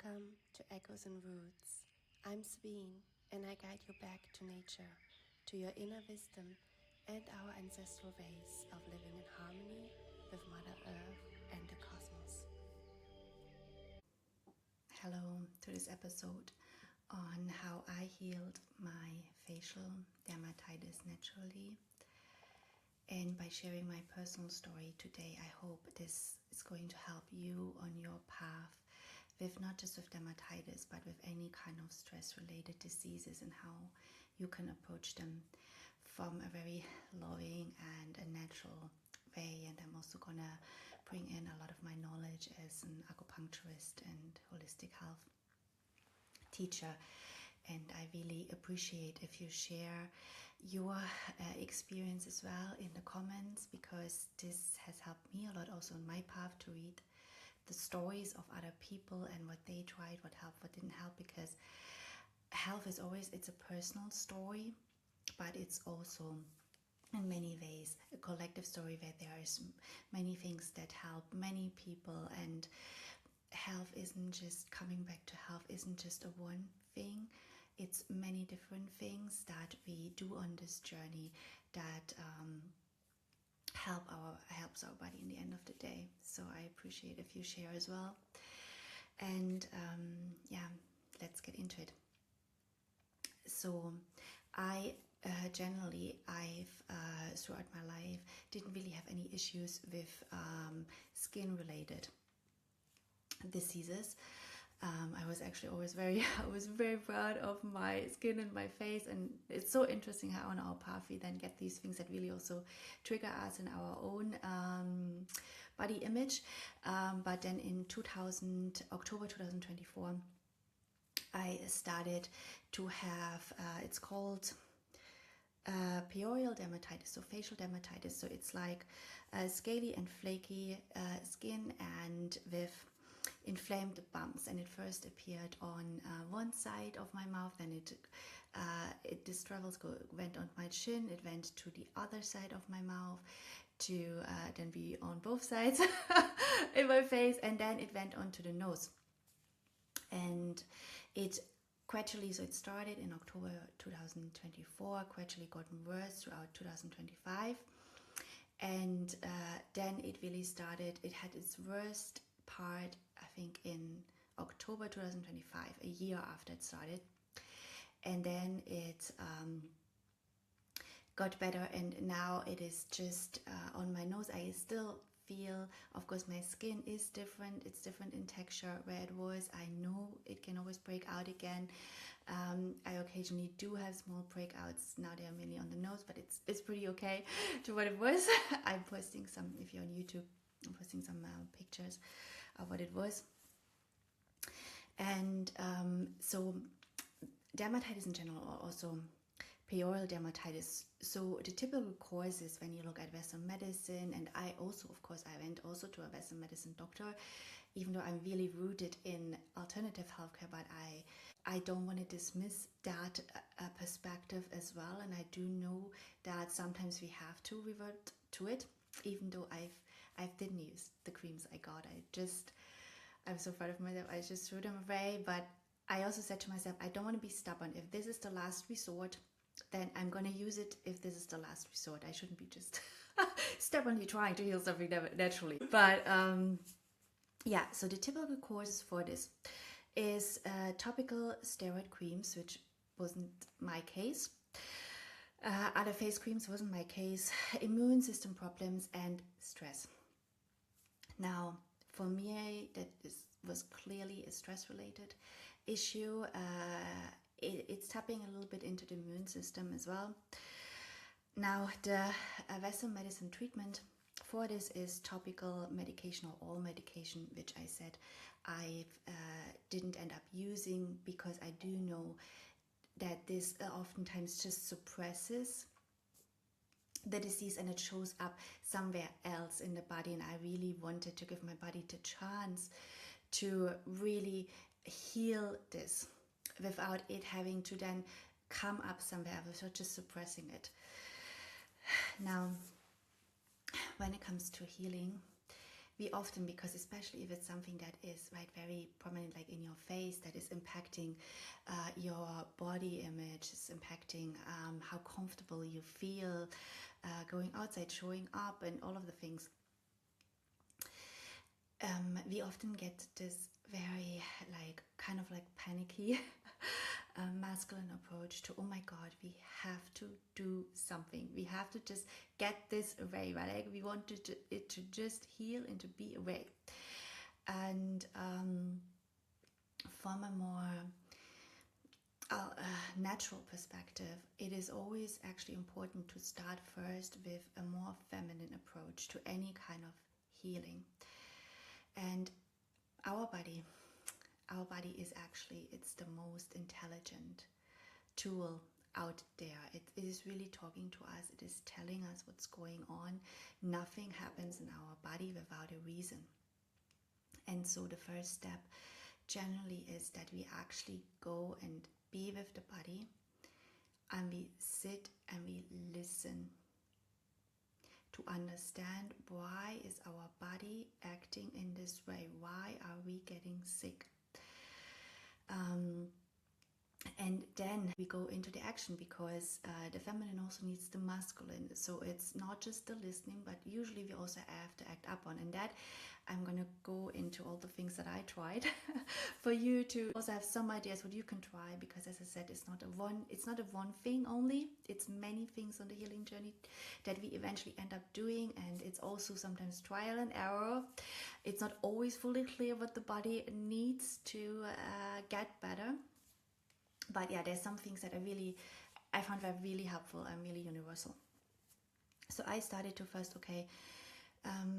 Welcome to Echoes and Roots. I'm Sabine, and I guide you back to nature, to your inner wisdom, and our ancestral ways of living in harmony with Mother Earth and the cosmos. Hello to this episode on how I healed my facial dermatitis naturally. And by sharing my personal story today, I hope this is going to help you on your path with not just with dermatitis, but with any kind of stress-related diseases and how you can approach them from a very loving and a natural way. And I'm also gonna bring in a lot of my knowledge as an acupuncturist and holistic health teacher, and I really appreciate if you share your experience as well in the comments, because this has helped me a lot also on my path to read the stories of other people and what they tried, what helped, what didn't help, because health is always, it's a personal story, but it's also in many ways a collective story where there is many things that help many people. And health isn't just, coming back to health isn't just a one thing, it's many different things that we do on this journey that helps our body in the end of the day. So I appreciate if you share as well. And let's get into it. So I generally, I've throughout my life didn't really have any issues with skin related diseases. I was actually always very proud of my skin and my face, and it's so interesting how on our path we then get these things that really also trigger us in our own body image. But then in October 2024, I started to have it's called perioral dermatitis, so facial dermatitis. So it's like scaly and flaky skin and with inflamed bumps, and it first appeared on one side of my mouth, then this travels went on my chin, it went to the other side of my mouth, to then be on both sides in my face, and then it went onto the nose. And it gradually, so it started in October 2024, gradually gotten worse throughout 2025, and then it really started, it had its worst part, I think, in October 2025, a year after it started. And then it got better, and now it is just on my nose. I still feel, of course, my skin is different, it's different in texture where it was. I know it can always break out again. I occasionally do have small breakouts. Now they are mainly on the nose, but it's pretty okay to what it was. I'm posting some, if you're on YouTube, I'm posting some pictures of what it was. And so dermatitis in general, or also perioral dermatitis. So the typical causes when you look at Western medicine, and I also, of course, I went also to a Western medicine doctor, even though I'm really rooted in alternative healthcare, but I don't want to dismiss that perspective as well. And I do know that sometimes we have to revert to it, even though I didn't use the creams I got. I'm so proud of myself. I just threw them away. But I also said to myself, I don't want to be stubborn. If this is the last resort, then I'm going to use it if this is the last resort. I shouldn't be just stubbornly trying to heal something naturally. But so the typical causes for this is topical steroid creams, which wasn't my case. Other face creams wasn't my case. Immune system problems and stress. Now, for me, was clearly a stress-related issue. It's tapping a little bit into the immune system as well. Now, the Western medicine treatment for this is topical medication or all medication, which I said I didn't end up using, because I do know that this oftentimes just suppresses the disease and it shows up somewhere else in the body. And I really wanted to give my body the chance to really heal this without it having to then come up somewhere, without just suppressing it. Now, when it comes to healing, we often, because especially if it's something that is right very prominent, like in your face, that is impacting your body image, is impacting how comfortable you feel going outside, showing up, and all of the things. We often get this very kind of panicky masculine approach to, oh my god, we have to do something, we have to just get this away, right? Like we want it to just heal and to be away. And from a more natural perspective, it is always actually important to start first with a more feminine approach to any kind of healing. And our body is actually, it's the most intelligent tool out there. It is really talking to us. It is telling us what's going on. Nothing happens in our body without a reason. And so the first step generally is that we actually go and be with the body, and we sit and we listen to understand, why is our body acting in this way? Why are we getting sick? And then we go into the action, because the feminine also needs the masculine. So it's not just the listening, but usually we also have to act up on. And that I'm going to go into all the things that I tried for you to also have some ideas what you can try, because as I said, it's not a one thing only. It's many things on the healing journey that we eventually end up doing, and it's also sometimes trial and error. It's not always fully clear what the body needs to get better. But yeah, there's some things that I found were really helpful and really universal. So I started to first,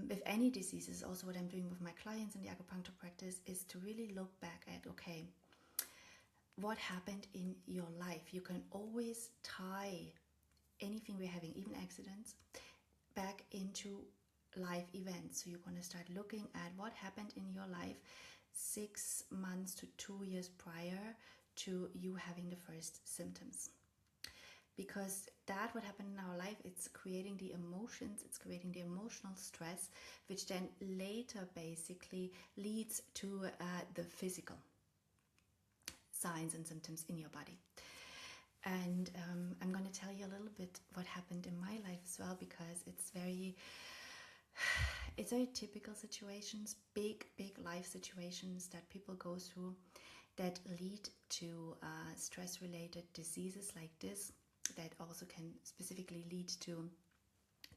with any diseases, also what I'm doing with my clients in the acupuncture practice, is to really look back at, what happened in your life? You can always tie anything we're having, even accidents, back into life events. So you're going to start looking at what happened in your life 6 months to 2 years prior to you having the first symptoms. Because that what happened in our life, it's creating the emotions, it's creating the emotional stress, which then later basically leads to the physical signs and symptoms in your body. And I'm going to tell you a little bit what happened in my life as well, because it's very typical situations, big life situations that people go through that lead to stress-related diseases like this, that also can specifically lead to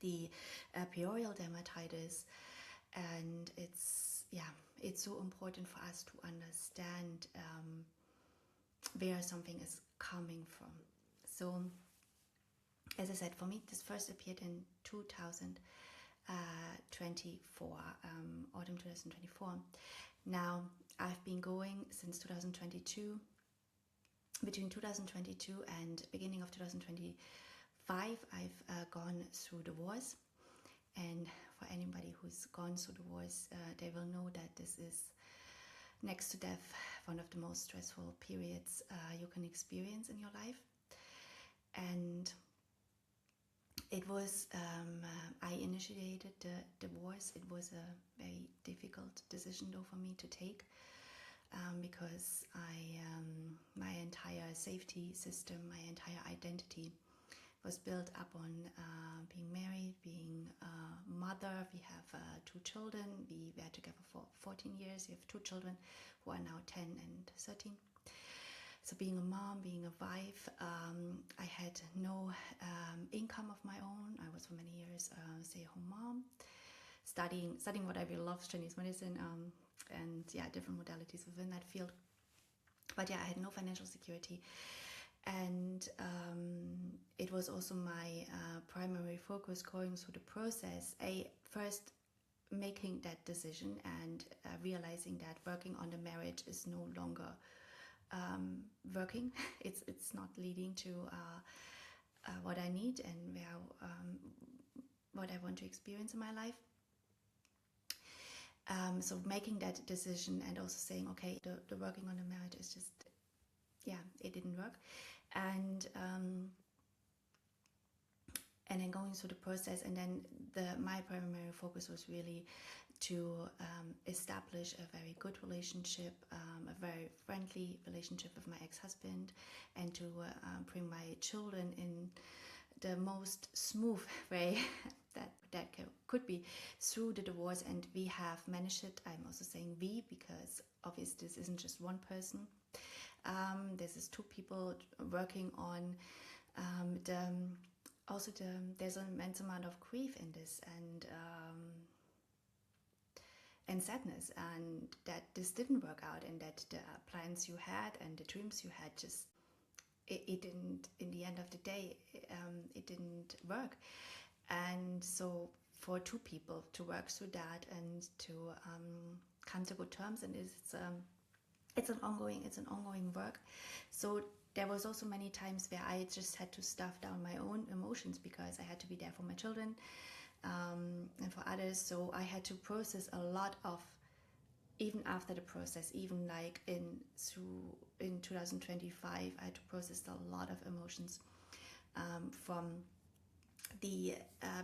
the perioral dermatitis. And it's so important for us to understand where something is coming from. So as I said, for me this first appeared in 2024, autumn 2024. Now I've been going since 2022. Between 2022 and beginning of 2025, I've gone through divorce. And for anybody who's gone through divorce, they will know that this is, next to death, one of the most stressful periods you can experience in your life. And it was, I initiated the divorce. It was a very difficult decision though for me to take. Because my entire safety system, my entire identity was built up on being married, being a mother. We have 2 children. We were together for 14 years. We have 2 children who are now 10 and 13. So being a mom, being a wife, I had no income of my own. I was for many years a stay-at-home mom, studying what I really love, Chinese medicine, and different modalities within that field. But I had no financial security, and it was also my primary focus going through the process. First making that decision and realizing that working on the marriage is no longer working. It's not leading to what I need and what I want to experience in my life. So making that decision and also saying, the working on the marriage is just, it didn't work. And then going through the process, and then my primary focus was really to establish a very good relationship, a very friendly relationship with my ex-husband, and to bring my children in the most smooth way that could be through the divorce. And we have managed it. I'm also saying we, because obviously this isn't just one person. This is two people working on there's an immense amount of grief in this, and sadness, and that this didn't work out, and that the plans you had and the dreams you had just it didn't, in the end of the day, it didn't work. And so for two people to work through that and to come to good terms, and it's an ongoing work. So there was also many times where I just had to stuff down my own emotions because I had to be there for my children, and for others. So I had to process a lot of, even after the process, even like in 2025, I had to process a lot of emotions, from the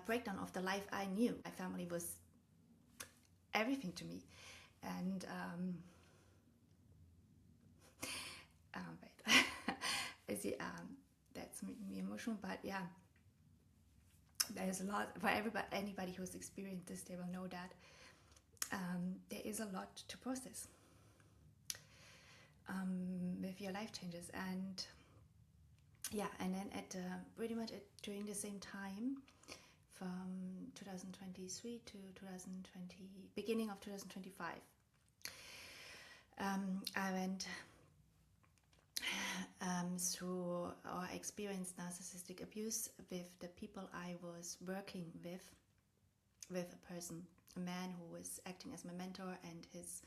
breakdown of the life I knew. My family was everything to me, and wait, see, that's me emotional, but yeah, there's a lot for everybody. Anybody who's experienced this, they will know that there is a lot to process with your life changes. And yeah, and then at pretty much during the same time, from 2023 to 2020, beginning of 2025, I went through or experienced narcissistic abuse with the people I was working with a person, a man who was acting as my mentor, and his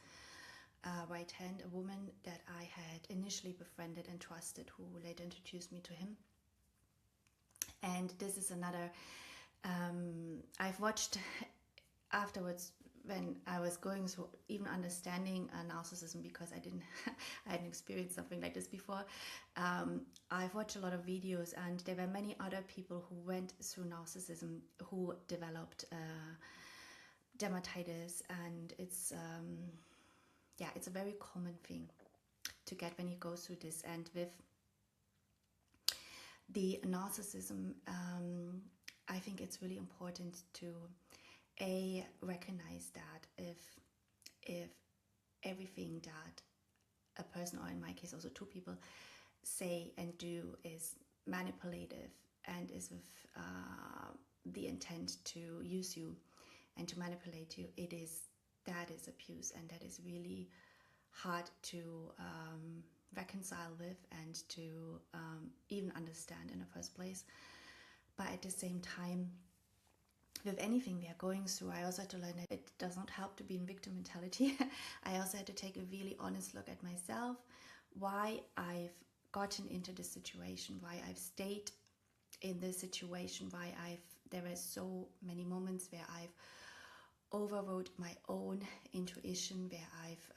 right hand, a woman that I had initially befriended and trusted, who later introduced me to him. And this is another, I've watched afterwards, when I was going through even understanding narcissism, because I hadn't experienced something like this before. I've watched a lot of videos, and there were many other people who went through narcissism who developed dermatitis, and it's a very common thing to get when you go through this. And with the narcissism, I think it's really important to recognize that if everything that a person, or in my case also two people, say and do is manipulative and is with the intent to use you and to manipulate you, that is abuse, and that is really hard to reconcile with and to even understand in the first place. But at the same time, with anything we are going through, I also had to learn that it does not help to be in victim mentality. I also had to take a really honest look at myself, why I've gotten into this situation, why I've stayed in this situation, why there were so many moments where I've overrode my own intuition, where I've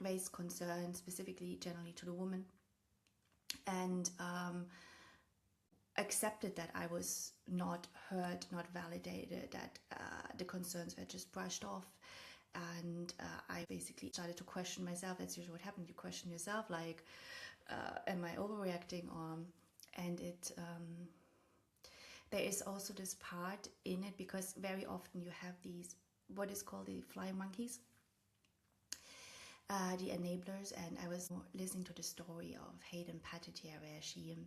raised concerns, specifically generally to the woman, and accepted that I was not heard, not validated, that the concerns were just brushed off. And I basically started to question myself. That's usually what happens. You question yourself, like, am I overreacting? And there is also this part in it, because very often you have these, what is called the fly monkeys, the enablers. And I was listening to the story of Hayden Panettiere, where she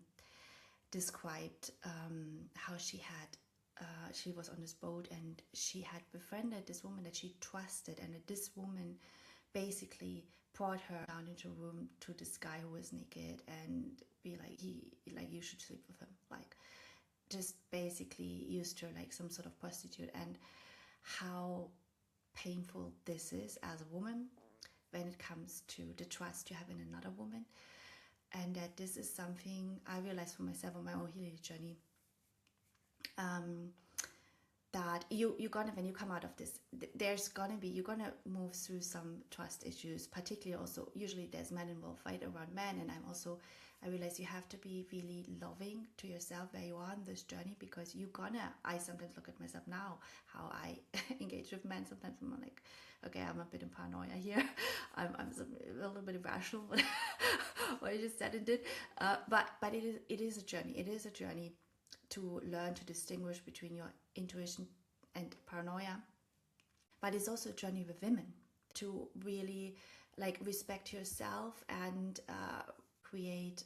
described how she was on this boat, and she had befriended this woman that she trusted, and that this woman basically brought her down into a room to this guy who was naked and be like, you should sleep with him, like just basically used her like some sort of prostitute. And how painful this is as a woman when it comes to the trust you have in another woman. And that this is something I realized for myself on my own healing journey. that you're gonna, when you come out of this, there's gonna be, you're gonna move through some trust issues, particularly also, usually there's men involved, right, around men. And I realize you have to be really loving to yourself where you are on this journey, because I sometimes look at myself now, how I engage with men. Sometimes I'm like, okay, I'm a bit in paranoia here. I'm a little bit irrational, what I just said and did. But it is a journey. It is a journey to learn to distinguish between your intuition and paranoia. But it's also a journey with women to really like respect yourself and create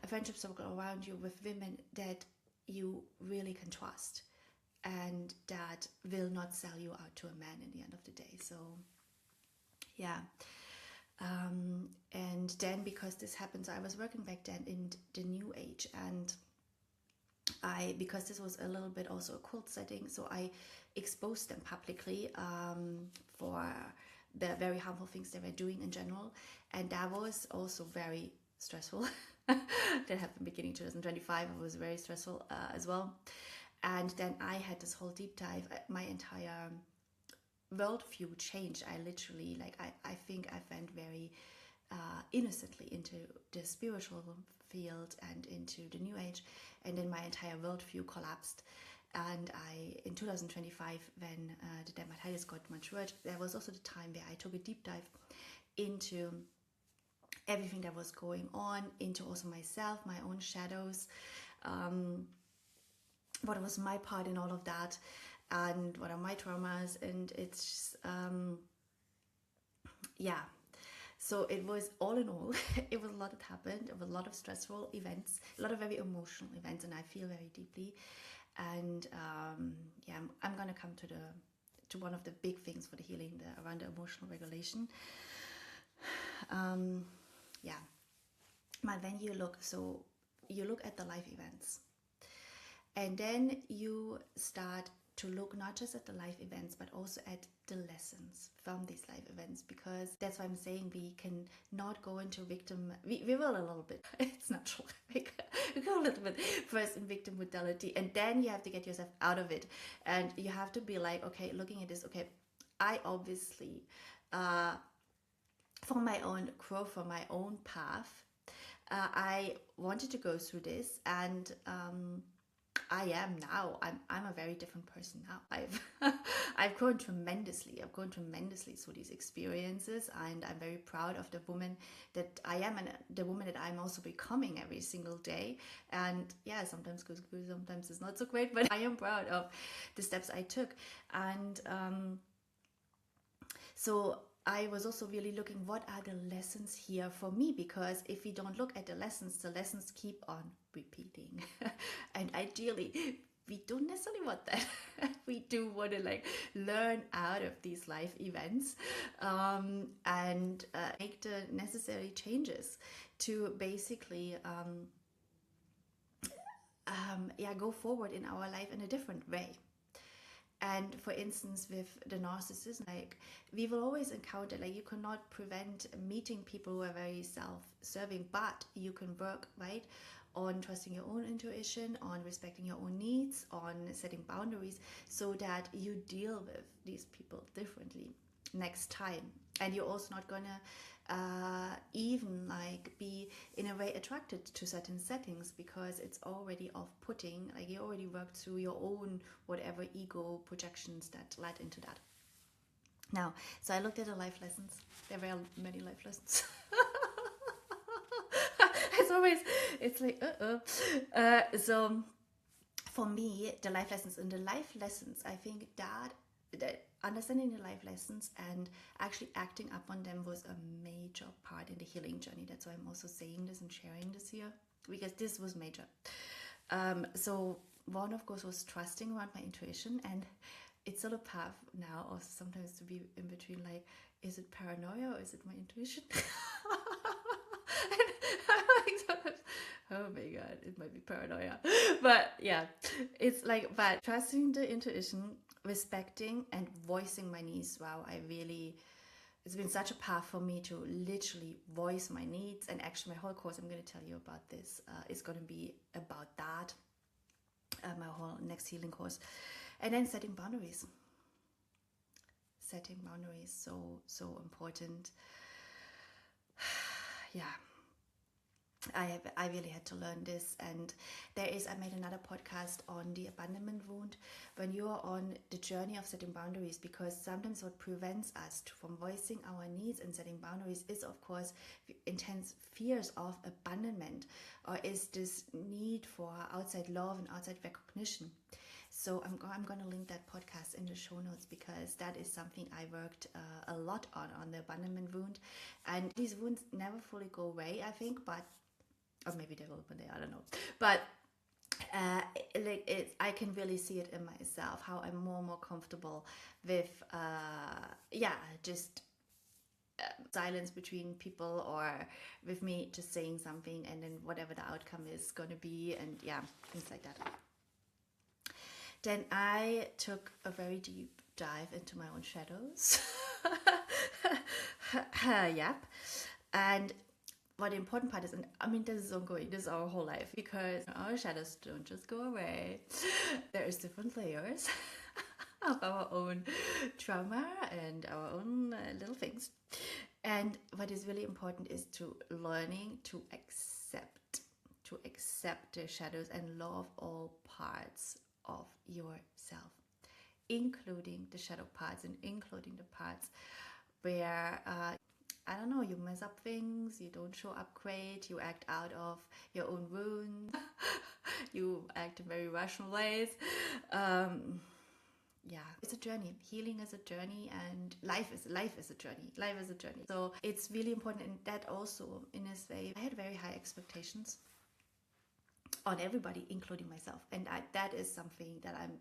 a friendship circle around you with women that you really can trust and that will not sell you out to a man in the end of the day. So yeah. And then, because this happens, I was working back then in the new age, and because this was a little bit also a cult setting, so I exposed them publicly for the very harmful things they were doing in general. And that was also very stressful. That happened beginning 2025. It was very stressful as well. And then I had this whole deep dive. My entire worldview changed. I literally, like, I think I went very innocently into the spiritual field and into the new age, and then my entire worldview collapsed. And in 2025, when the dermatitis got much worse, there was also the time where I took a deep dive into everything that was going on, into also myself, my own shadows, what was my part in all of that, and what are my traumas. And it's just, yeah. So it was, all in all, it was a lot that happened. It was a lot of stressful events, a lot of very emotional events, and I feel very deeply. And yeah, I'm gonna come to one of the big things for the healing, around the emotional regulation. Yeah, but then you look at the life events, and then you start to look not just at the life events, but also at the lessons from these life events, because that's why I'm saying we can not go into victim. We will a little bit. It's natural. We go a little bit first in victim mentality, and then you have to get yourself out of it, and you have to be like, okay, looking at this. Okay, I obviously, for my own growth, for my own path, I wanted to go through this, and I am now. I'm a very different person now. I've grown tremendously. I've grown tremendously through these experiences, and I'm very proud of the woman that I am, and the woman that I'm also becoming every single day. And yeah, sometimes goes good, sometimes it's not so great, but I am proud of the steps I took. And so I was also really looking, what are the lessons here for me? Because if we don't look at the lessons keep on repeating. And ideally, we don't necessarily want that. We do want to like learn out of these life events, and make the necessary changes to basically go forward in our life in a different way. And for instance, with the narcissism, like, we will always encounter, like, you cannot prevent meeting people who are very self-serving, but you can work, right, on trusting your own intuition, on respecting your own needs, on setting boundaries, so that you deal with these people differently next time. And you're also not gonna even like be in a way attracted to certain settings, because it's already off-putting. Like, you already worked through your own whatever ego projections that led into that. Now, so I looked at the life lessons. There were many life lessons. It's always, it's like so for me, the life lessons, I think that understanding the life lessons and actually acting upon them was a major part in the healing journey. That's why I'm also saying this and sharing this here, because this was major. So one, of course, was trusting around my intuition, and it's sort of path now also sometimes to be in between, like, is it paranoia or is it my intuition? Oh my god, it might be paranoia. But yeah, it's like, but trusting the intuition, respecting and voicing my needs. Wow, it's been such a path for me to literally voice my needs. And actually my whole course, I'm going to tell you about this, is going to be about that. my whole next healing course. And then setting boundaries. Setting boundaries, so important. Yeah, I really had to learn this. And I made another podcast on the abandonment wound when you are on the journey of setting boundaries, because sometimes what prevents us from voicing our needs and setting boundaries is, of course, intense fears of abandonment, or is this need for outside love and outside recognition. So I'm going to link that podcast in the show notes, because that is something I worked a lot on the abandonment wound. And these wounds never fully go away, I think, but, or maybe they will one day, I don't know. But I can really see it in myself, how I'm more and more comfortable with, just silence between people, or with me just saying something and then whatever the outcome is going to be, and things like that. Then I took a very deep dive into my own shadows. Yep. And what the important part is, and I mean, this is ongoing, this is our whole life, because our shadows don't just go away. There's different layers of our own trauma and our own little things. And what is really important is to learning to accept the shadows and love all parts of yourself, including the shadow parts and including the parts where I don't know, you mess up things, you don't show up great, you act out of your own wounds, you act in very rational ways. It's a journey. Healing is a journey, and life is a journey. Life is a journey. So it's really important, and that also, in this way, I had very high expectations on everybody, including myself. And that is something that I'm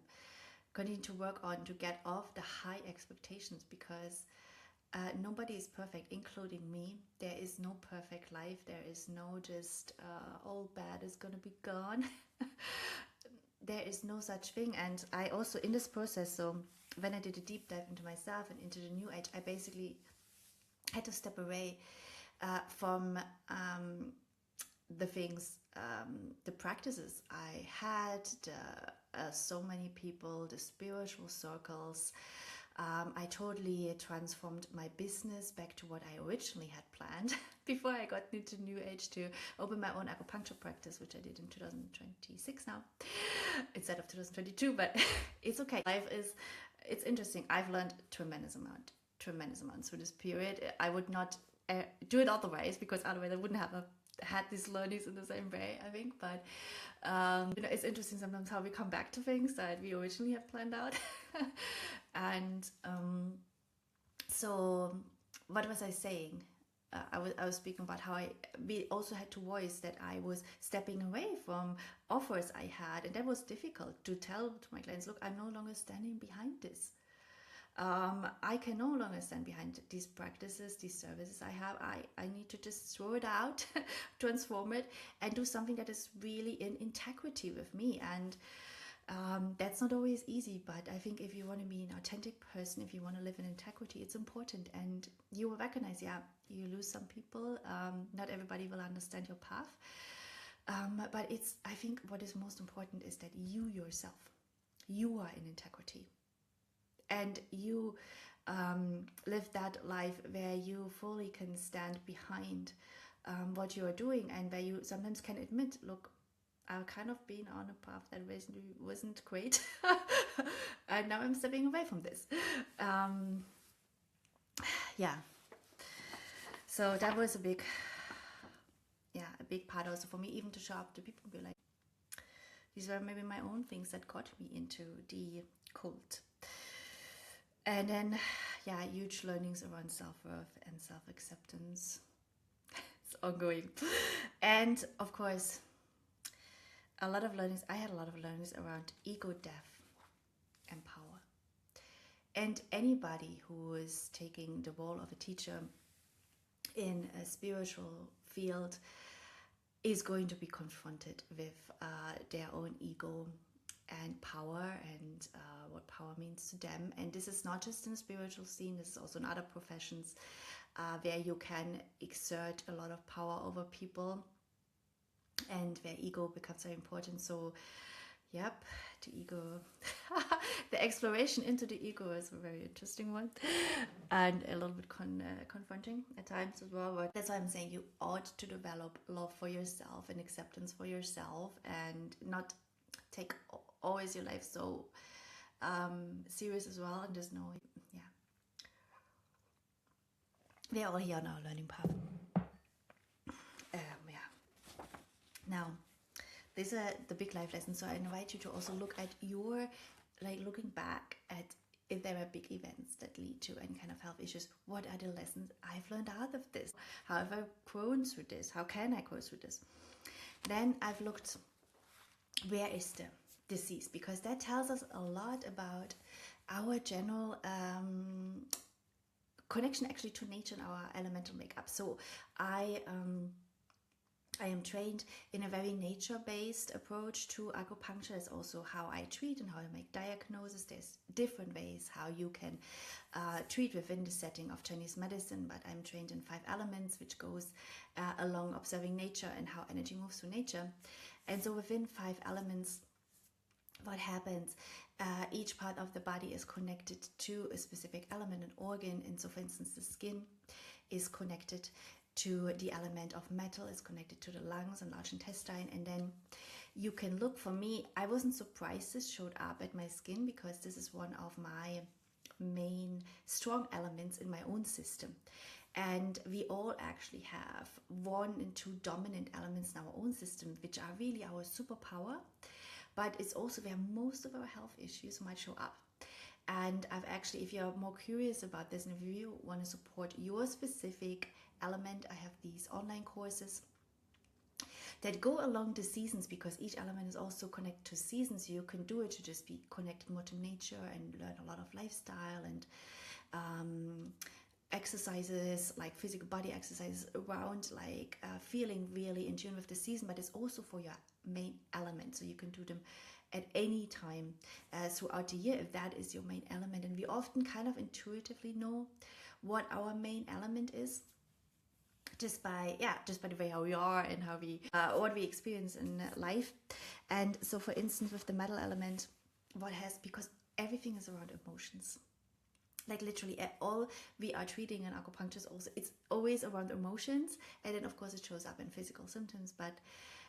continuing to work on, to get off the high expectations, because nobody is perfect, including me. There is no perfect life. There is no just all bad is going to be gone. There is no such thing. And I also, in this process, so when I did a deep dive into myself and into the new age, I basically had to step away from the things, the practices I had, so many people, the spiritual circles. I totally transformed my business back to what I originally had planned before I got into New Age, to open my own acupuncture practice, which I did in 2026 now, instead of 2022, but it's okay. It's interesting. I've learned tremendous amounts through this period. I would not do it otherwise, because otherwise I wouldn't have had these learnings in the same way, I think. But it's interesting sometimes how we come back to things that we originally had planned out. And so what was I saying? I was speaking about how we also had to voice that I was stepping away from offers I had, and that was difficult to tell to my clients, look, I'm no longer standing behind this. I can no longer stand behind these practices, these services I have. I need to just throw it out, transform it, and do something that is really in integrity with me. And that's not always easy, but I think if you want to be an authentic person, if you want to live in integrity, it's important. And you will recognize, you lose some people. Not everybody will understand your path. But I think what is most important is that you yourself, you are in integrity. And you live that life where you fully can stand behind what you are doing, and where you sometimes can admit, look, I've kind of been on a path that wasn't great, and now I'm stepping away from this. So that was a big part also for me, even to show up to people and be like, these were maybe my own things that got me into the cult. And then, huge learnings around self-worth and self-acceptance. It's ongoing. And of course, I had a lot of learnings around ego death and power. And anybody who is taking the role of a teacher in a spiritual field is going to be confronted with their own ego and power, and what power means to them. And this is not just in the spiritual scene, this is also in other professions where you can exert a lot of power over people, and where ego becomes very important. So Yep, the ego. The exploration into the ego is a very interesting one, and a little bit confronting at times as well. But that's why I'm saying you ought to develop love for yourself and acceptance for yourself, and not take always your life so serious as well. And just know, yeah, we're all here on our learning path. Yeah. Now, these are the big life lessons. So I invite you to also look at your, like looking back at if there are big events that lead to any kind of health issues. What are the lessons I've learned out of this? How have I grown through this? How can I grow through this? Then I've looked, where is the disease? Because that tells us a lot about our general connection actually to nature and our elemental makeup. So I am trained in a very nature-based approach to acupuncture. It's also how I treat and how I make diagnosis. There's different ways how you can treat within the setting of Chinese medicine, but I'm trained in 5 elements, which goes along observing nature and how energy moves through nature. And so within 5 elements, what happens, each part of the body is connected to a specific element, an organ. And so for instance, the skin is connected to the element of metal, is connected to the lungs and large intestine. And then you can look, for me, I wasn't surprised this showed up at my skin, because this is one of my main strong elements in my own system. And we all actually have 1 and 2 dominant elements in our own system, which are really our superpower, but it's also where most of our health issues might show up. And I've actually, if you're more curious about this, and if you want to support your specific element, I have these online courses that go along the seasons, because each element is also connected to seasons. You can do it to just be connected more to nature and learn a lot of lifestyle and exercises, like physical body exercises around like feeling really in tune with the season. But it's also for your main element, so you can do them at any time throughout the year if that is your main element. And we often kind of intuitively know what our main element is, just by the way how we are and how we what we experience in life. And so for instance, with the metal element, because everything is around emotions, like literally all we are treating in acupuncture is also, it's always around emotions. And then of course it shows up in physical symptoms, but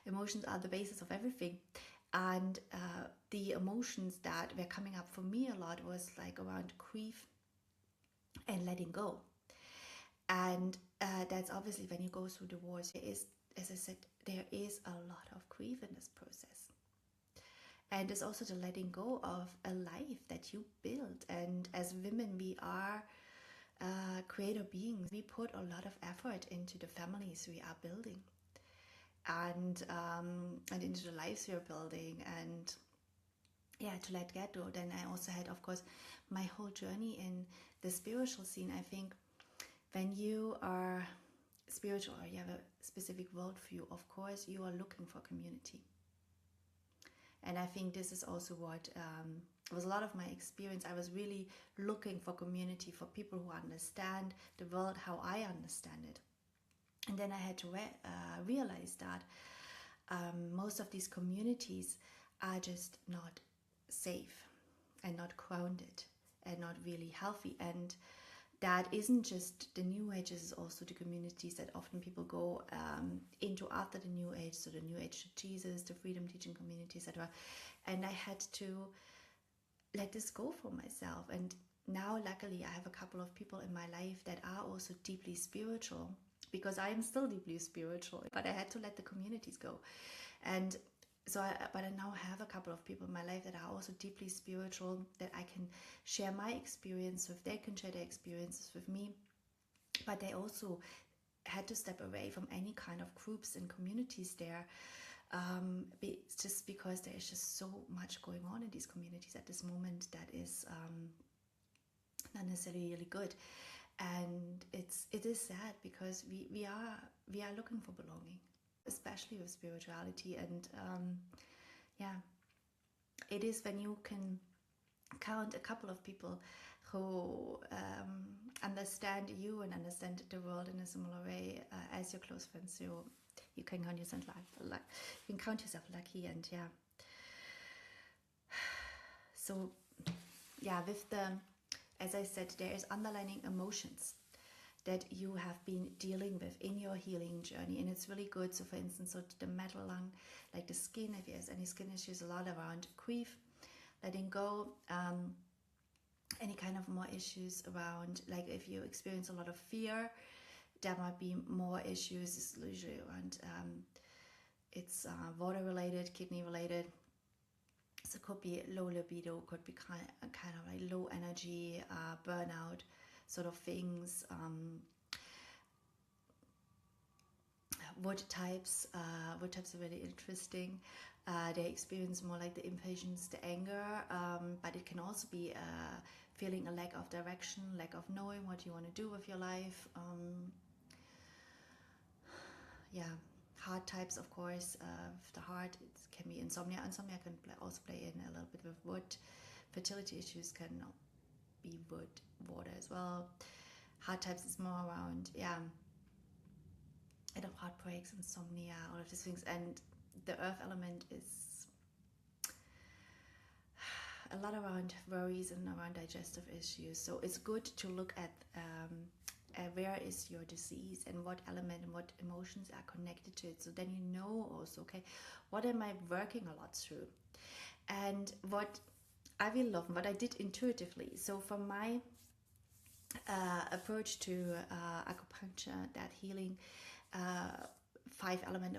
emotions are the basis of everything. And the emotions that were coming up for me a lot was like around grief and letting go. And that's obviously when you go through divorce, there is, as I said, there is a lot of grief in this process. And there's also the letting go of a life that you build. And as women, we are creator beings. We put a lot of effort into the families we are building, and into the lives we are building. And yeah, to let go. Then I also had, of course, my whole journey in the spiritual scene. I think when you are spiritual or you have a specific worldview, of course, you are looking for community. And I think this is also what was a lot of my experience. I was really looking for community, for people who understand the world how I understand it. And then I had to realize that most of these communities are just not safe and not grounded and not really healthy. And that isn't just the New Age, it's also the communities that often people go into after the New Age. So the New Age to Jesus, the freedom teaching community, etc. And I had to let this go for myself. And now, luckily, I have a couple of people in my life that are also deeply spiritual, because I am still deeply spiritual. But I had to let the communities go. And so but I now have a couple of people in my life that are also deeply spiritual, that I can share my experience with. They can share their experiences with me, but they also had to step away from any kind of groups and communities there, just because there is just so much going on in these communities at this moment that is not necessarily really good. And it is sad, because we are looking for belonging, especially with spirituality. And it is when you can count a couple of people who understand you and understand the world in a similar way as your close friends. So you can count yourself lucky. And So yeah, with the, as I said, there is underlying emotions that you have been dealing with in your healing journey, and it's really good. So for instance, so the metal lung, like the skin, if there's any skin issues, a lot around grief, letting go, any kind of more issues around, like if you experience a lot of fear, there might be more issues. It's usually around it's water related, kidney related. So it could be low libido, could be kind of like low energy, burnout sort of things. Wood types are really interesting. They experience more like the impatience, the anger, but it can also be feeling a lack of direction, lack of knowing what you want to do with your life. Yeah, heart types, of course. The heart, it can be insomnia. Insomnia can also play in a little bit with wood. Fertility issues can be wood, water as well. Heart types is more around, yeah, and of heartbreaks, insomnia, all of these things. And the earth element is a lot around worries and around digestive issues. So it's good to look at where is your disease and what element and what emotions are connected to it. So then you know also, okay, what am I working a lot through? And what I will love, what I did intuitively. So for my approach to acupuncture, that healing, 5-element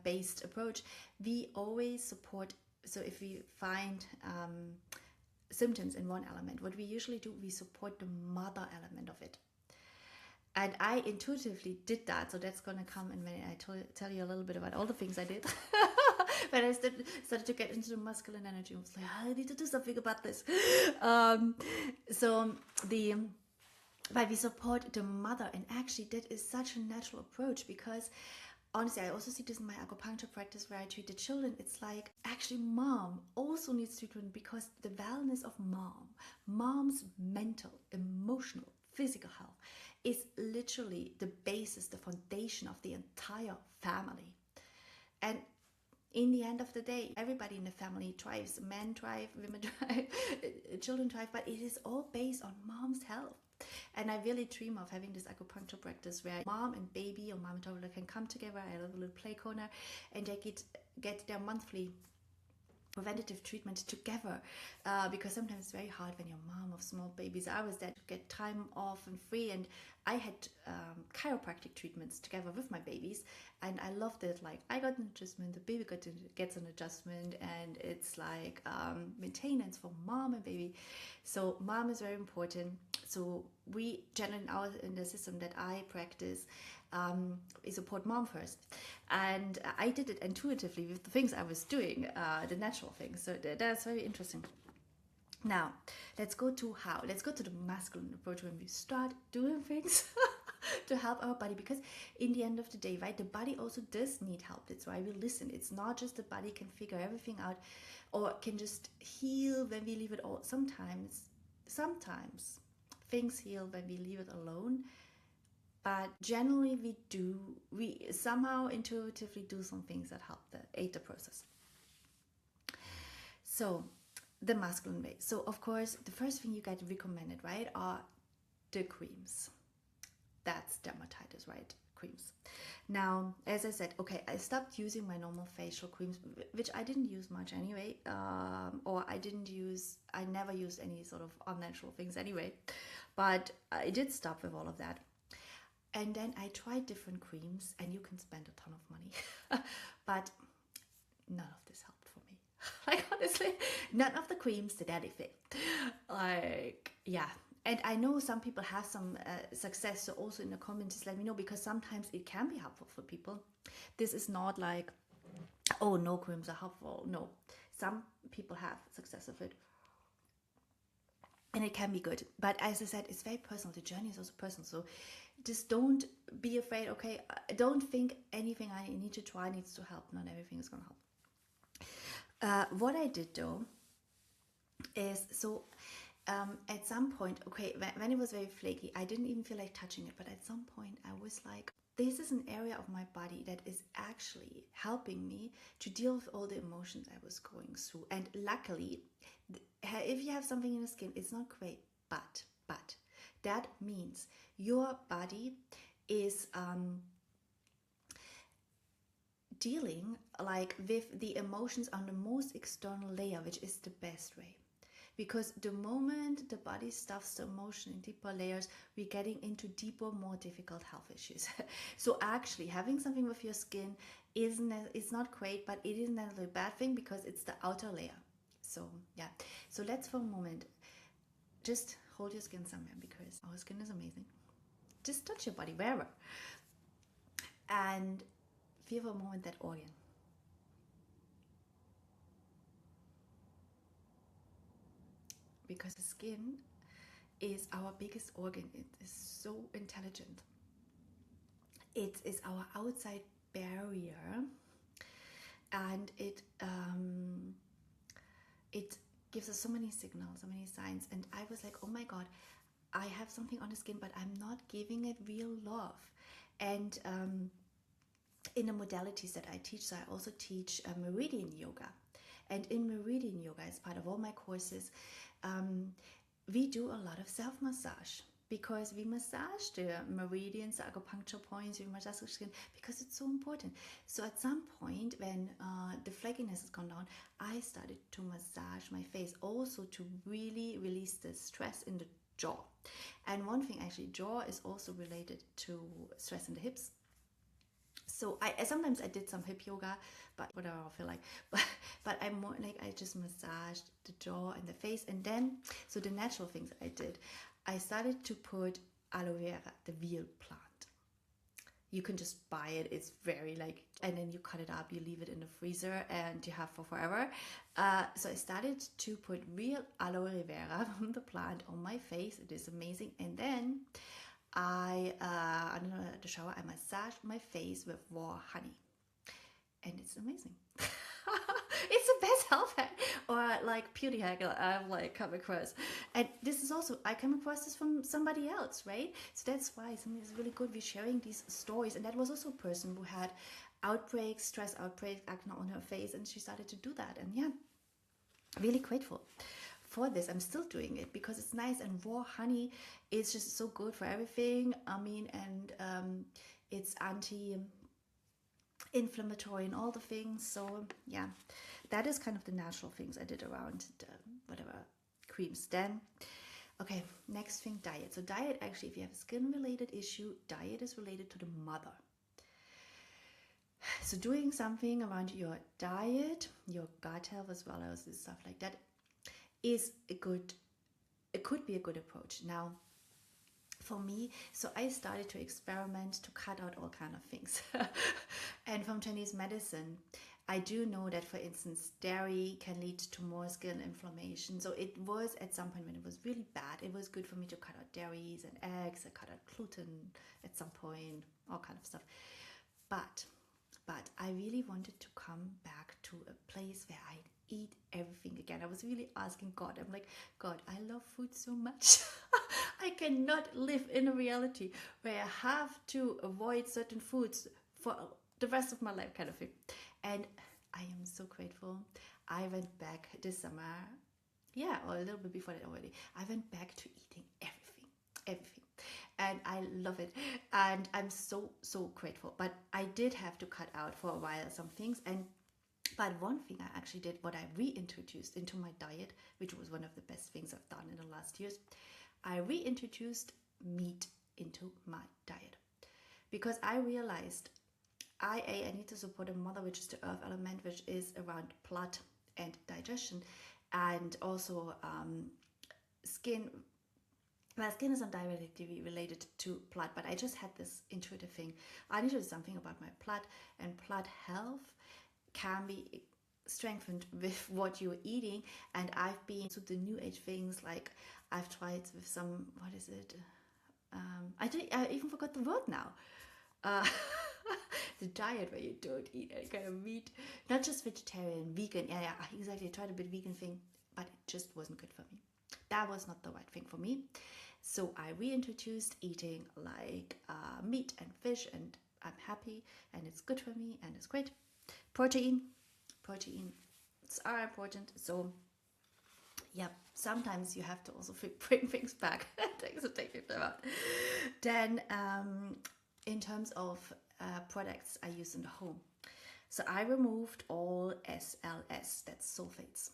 based approach, we always support. So if we find symptoms in one element, what we usually do, we support the mother element of it. And I intuitively did that, so that's going to come in when I tell you a little bit about all the things I did. When I started to get into the masculine energy, I was like, I need to do something about this. But we support the mother, and actually that is such a natural approach, because honestly, I also see this in my acupuncture practice where I treat the children. It's like, actually mom also needs treatment, because the wellness of mom's mental, emotional, physical health is literally the basis, the foundation of the entire family. And in the end of the day, everybody in the family thrives. Men thrive, women thrive, children thrive, but it is all based on mom's health. And I really dream of having this acupuncture practice where mom and baby or mom and toddler can come together. I have a little play corner, and they get their monthly preventative treatment together, because sometimes it's very hard when you're mom of small babies. I was there to get time off and free, and I had chiropractic treatments together with my babies, and I loved it. Like, I got an adjustment, the baby gets an adjustment, and it's like maintenance for mom and baby. So mom is very important. So we generally in the system that I practice, we support mom first, and I did it intuitively with the things I was doing, the natural things. So that's very interesting. Now let's go to the masculine approach, when we start doing things to help our body, because in the end of the day, right, the body also does need help. That's why we listen. It's not just the body can figure everything out or can just heal when we leave it all. Sometimes things heal when we leave it alone. But generally we somehow intuitively do some things that help aid the process. So the masculine way. So of course, the first thing you get recommended, right, are the creams. That's dermatitis, right? Creams. Now, as I said, okay, I stopped using my normal facial creams, which I didn't use much anyway, or I never used any sort of unnatural things anyway, but I did stop with all of that. And then I tried different creams, and you can spend a ton of money, but none of this helped for me. Like, honestly, none of the creams did anything. Like, yeah. And I know some people have some success, so also in the comments, just let me know, because sometimes it can be helpful for people. This is not like, oh, no creams are helpful. No, some people have success with it, and it can be good. But as I said, it's very personal. The journey is also personal. So just don't be afraid. Okay, don't think anything I need to try needs to help. Not everything is going to help. What I did though is, so at some point, okay, when it was very flaky, I didn't even feel like touching it. But at some point, I was like, this is an area of my body that is actually helping me to deal with all the emotions I was going through. And luckily, if you have something in the skin, it's not great, but that means your body is dealing like with the emotions on the most external layer, which is the best way. Because the moment the body stuffs the emotion in deeper layers, we're getting into deeper, more difficult health issues. So actually having something with your skin it's not great, but it isn't necessarily a bad thing because it's the outer layer. So yeah, so let's for a moment just hold your skin somewhere, because our skin is amazing. Just touch your body wherever and feel for a moment that organ. Because the skin is our biggest organ. It is so intelligent. It is our outside barrier, and it gives us so many signals, so many signs. And I was like, oh my god, I have something on the skin, but I'm not giving it real love. And in the modalities that I teach, so I also teach meridian yoga. And in meridian yoga, as part of all my courses, we do a lot of self-massage, because we massage the meridians, the acupuncture points, we massage the skin, because it's so important. So at some point when the flagginess has gone down, I started to massage my face, also to really release the stress in the jaw. And one thing, actually, jaw is also related to stress in the hips. So I sometimes I did some hip yoga, but whatever I feel like. But I'm more like, I just massaged the jaw and the face. And then, so the natural things I did, I started to put aloe vera, the veal plant. You can just buy it. It's very like, and then you cut it up, you leave it in the freezer, and you have for forever. So I started to put real aloe vera from the plant on my face. It is amazing. And then under the shower, I massaged my face with raw honey, and it's amazing. It's the best health hack, or like beauty hack I've like come across. And this is also, I come across this from somebody else, right? So that's why something is really good. We're sharing these stories. And that was also a person who had outbreaks, stress outbreaks, acne on her face, and she started to do that. And yeah, really grateful for this. I'm still doing it because it's nice, and raw honey is just so good for everything. I mean, and it's anti-inflammatory and all the things. So yeah, that is kind of the natural things I did around the whatever creams. Then okay, next thing, diet. So diet, actually, if you have a skin related issue, diet is related to the mother. So doing something around your diet, your gut health, as well as stuff like that, is a good, it could be a good approach. Now for me, so I started to experiment to cut out all kind of things. And from Chinese medicine, I do know that, for instance, dairy can lead to more skin inflammation. So it was at some point when it was really bad, it was good for me to cut out dairies and eggs. I cut out gluten at some point, all kind of stuff. But I really wanted to come back to a place where I eat everything again. I was really asking God. I'm like, God, I love food so much. I cannot live in a reality where I have to avoid certain foods for the rest of my life, kind of thing. And I am so grateful. I went back this summer, yeah, or a little bit before that already. I went back to eating everything. And I love it. And I'm so grateful. But I did have to cut out for a while some things. But one thing I actually did, what I reintroduced into my diet, which was one of the best things I've done in the last years, I reintroduced meat into my diet. Because I realized I need to support the mother, which is the earth element, which is around blood and digestion, and also skin. My skin is not directly related to blood, but I just had this intuitive thing. I need to do something about my blood, and blood health can be strengthened with what you're eating. And I've been to the new age things, like I've tried with some, what is it? I even forgot the word now. The diet where you don't eat any kind of meat, not just vegetarian, vegan. Yeah, exactly. I tried a bit vegan thing, but it just wasn't good for me. That was not the right thing for me. So I reintroduced eating like meat and fish and I'm happy and it's good for me and it's great. Protein, it's are important. So yeah, sometimes you have to also bring things back. Things to take it out. Then in terms of products I use in the home, so I removed all SLS, that's sulfates.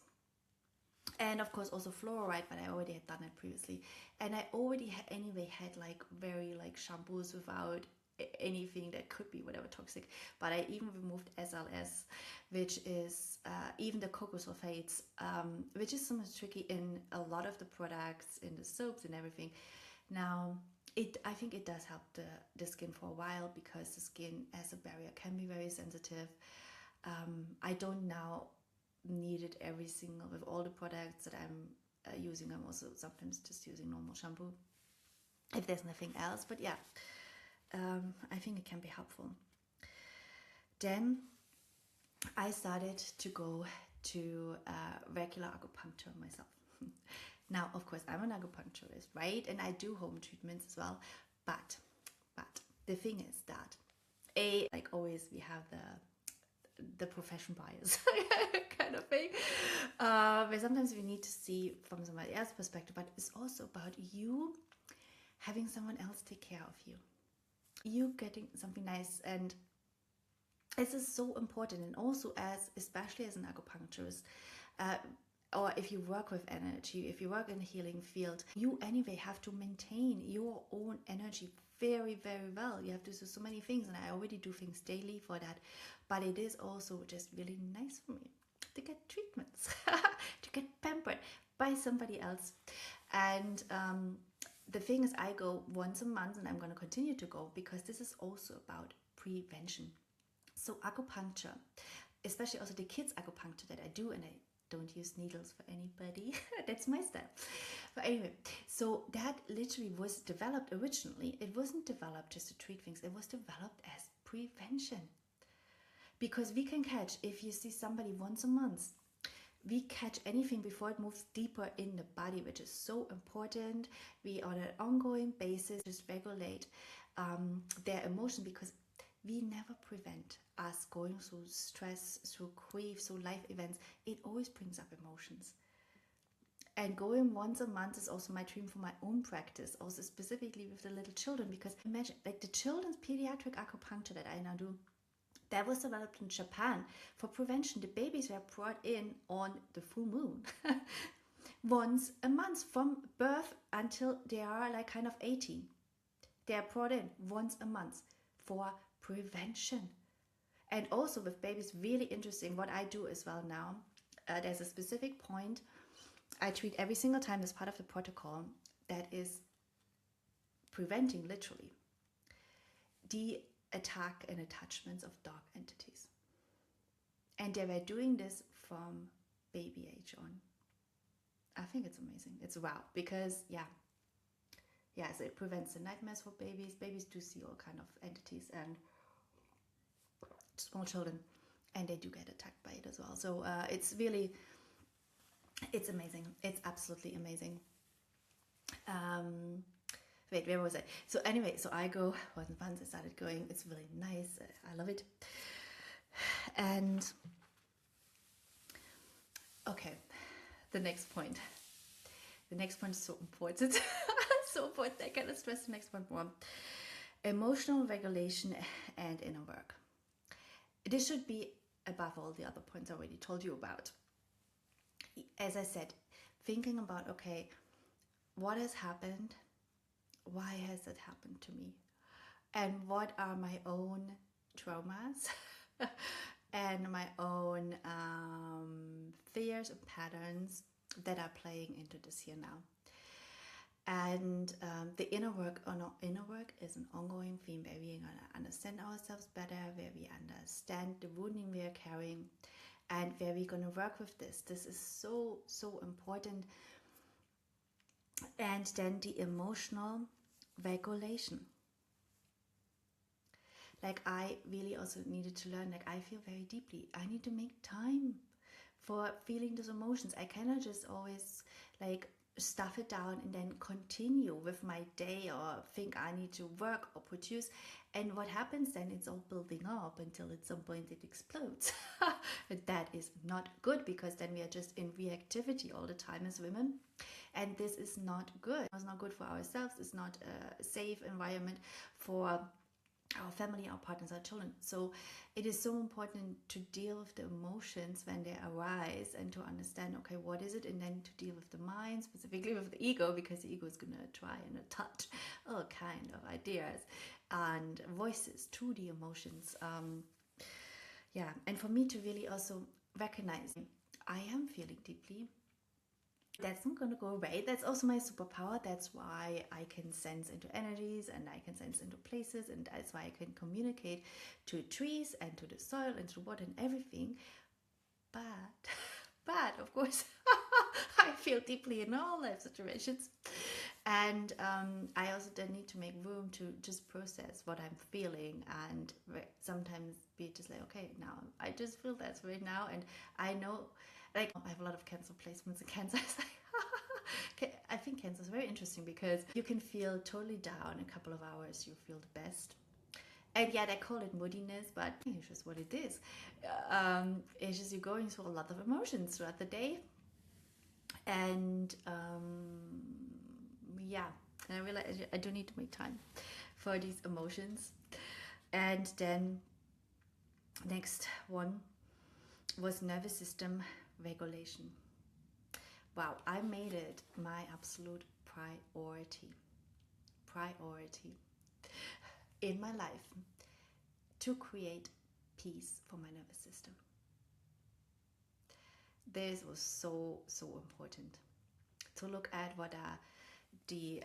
And of course also fluoride, but I already had done it previously. And I already anyway had like very like shampoos without anything that could be whatever toxic. But I even removed SLS, which is even the cocoa sulfates, which is somewhat tricky in a lot of the products, in the soaps and everything. Now, I think it does help the skin for a while, because the skin as a barrier can be very sensitive. I don't now need it every single, with all the products that I'm using. I'm also sometimes just using normal shampoo if there's nothing else, but yeah, I think it can be helpful. Then I started to go to regular acupuncture myself. Now, of course, I'm an acupuncturist, right? And I do home treatments as well. But the thing is that, like always, we have the profession bias kind of thing, where sometimes we need to see from somebody else's perspective, but it's also about you having someone else take care of you. You getting something nice, and this is so important. And also, especially as an acupuncturist, or if you work with energy, if you work in the healing field, you anyway have to maintain your own energy very, very well. You have to do so many things, and I already do things daily for that. But it is also just really nice for me to get treatments, to get pampered by somebody else. And the thing is, I go once a month, and I'm going to continue to go, because this is also about prevention. So acupuncture, especially also the kids acupuncture that I do, and I don't use needles for anybody. That's my style. But anyway, so that literally was developed originally. It wasn't developed just to treat things. It was developed as prevention. Because we can catch, if you see somebody once a month, we catch anything before it moves deeper in the body, which is so important. We on an ongoing basis just regulate their emotion, because we never prevent us going through stress, through grief, through life events. It always brings up emotions. And going once a month is also my dream for my own practice, also specifically with the little children, because imagine, like the children's pediatric acupuncture that I now do, that was developed in Japan for prevention. The babies were brought in on the full moon once a month from birth until they are like kind of 18. They are brought in once a month for prevention. And also with babies, really interesting what I do as well now. There's a specific point I treat every single time as part of the protocol that is preventing, literally, the attack and attachments of dark entities. And they were doing this from baby age on. I think it's amazing. It's wow, because so it prevents the nightmares for babies. Babies do see all kind of entities and small children, and they do get attacked by it as well. So it's really, it's amazing. It's absolutely amazing. Wait, where was I? So anyway, so I go once I started going. It's really nice. I love it. And okay, the next point. The next point is so important. So important. I cannot stress the next point more. Emotional regulation and inner work. This should be above all the other points I already told you about. As I said, thinking about, okay, what has happened? Why has it happened to me? And what are my own traumas and my own fears and patterns that are playing into this here now? And the inner work is an ongoing theme where we understand ourselves better, where we understand the wounding we are carrying, and where we're going to work with this. This is so, so important. And then the emotional regulation. Like I really also needed to learn, like I feel very deeply. I need to make time for feeling those emotions. I cannot just always like stuff it down and then continue with my day, or think I need to work or produce. And what happens then, it's all building up until at some point it explodes. And that is not good, because then we are just in reactivity all the time as women. And this is not good. It's not good for ourselves. It's not a safe environment for our family, our partners, our children. So it is so important to deal with the emotions when they arise, and to understand, okay, what is it? And then to deal with the mind, specifically with the ego, because the ego is going to try and attach all kind of ideas and voices to the emotions. Yeah, and for me to really also recognize, I am feeling deeply. That's not going to go away. That's also my superpower. That's why I can sense into energies, and I can sense into places, and that's why I can communicate to trees and to the soil and to water and everything. But of course, I feel deeply in all life situations. And I also then need to make room to just process what I'm feeling, and sometimes be just like, okay, now I just feel that right now. And I know, like, I have a lot of Cancer placements in Cancer. I think Cancer is very interesting, because you can feel totally down a couple of hours, you feel the best. And yet I call it moodiness, but it's just what it is. It's just you're going through a lot of emotions throughout the day. And yeah, and I realize I do need to make time for these emotions. And then next one was nervous system regulation. Wow, I made it my absolute priority in my life to create peace for my nervous system. This was so important, to look at what are the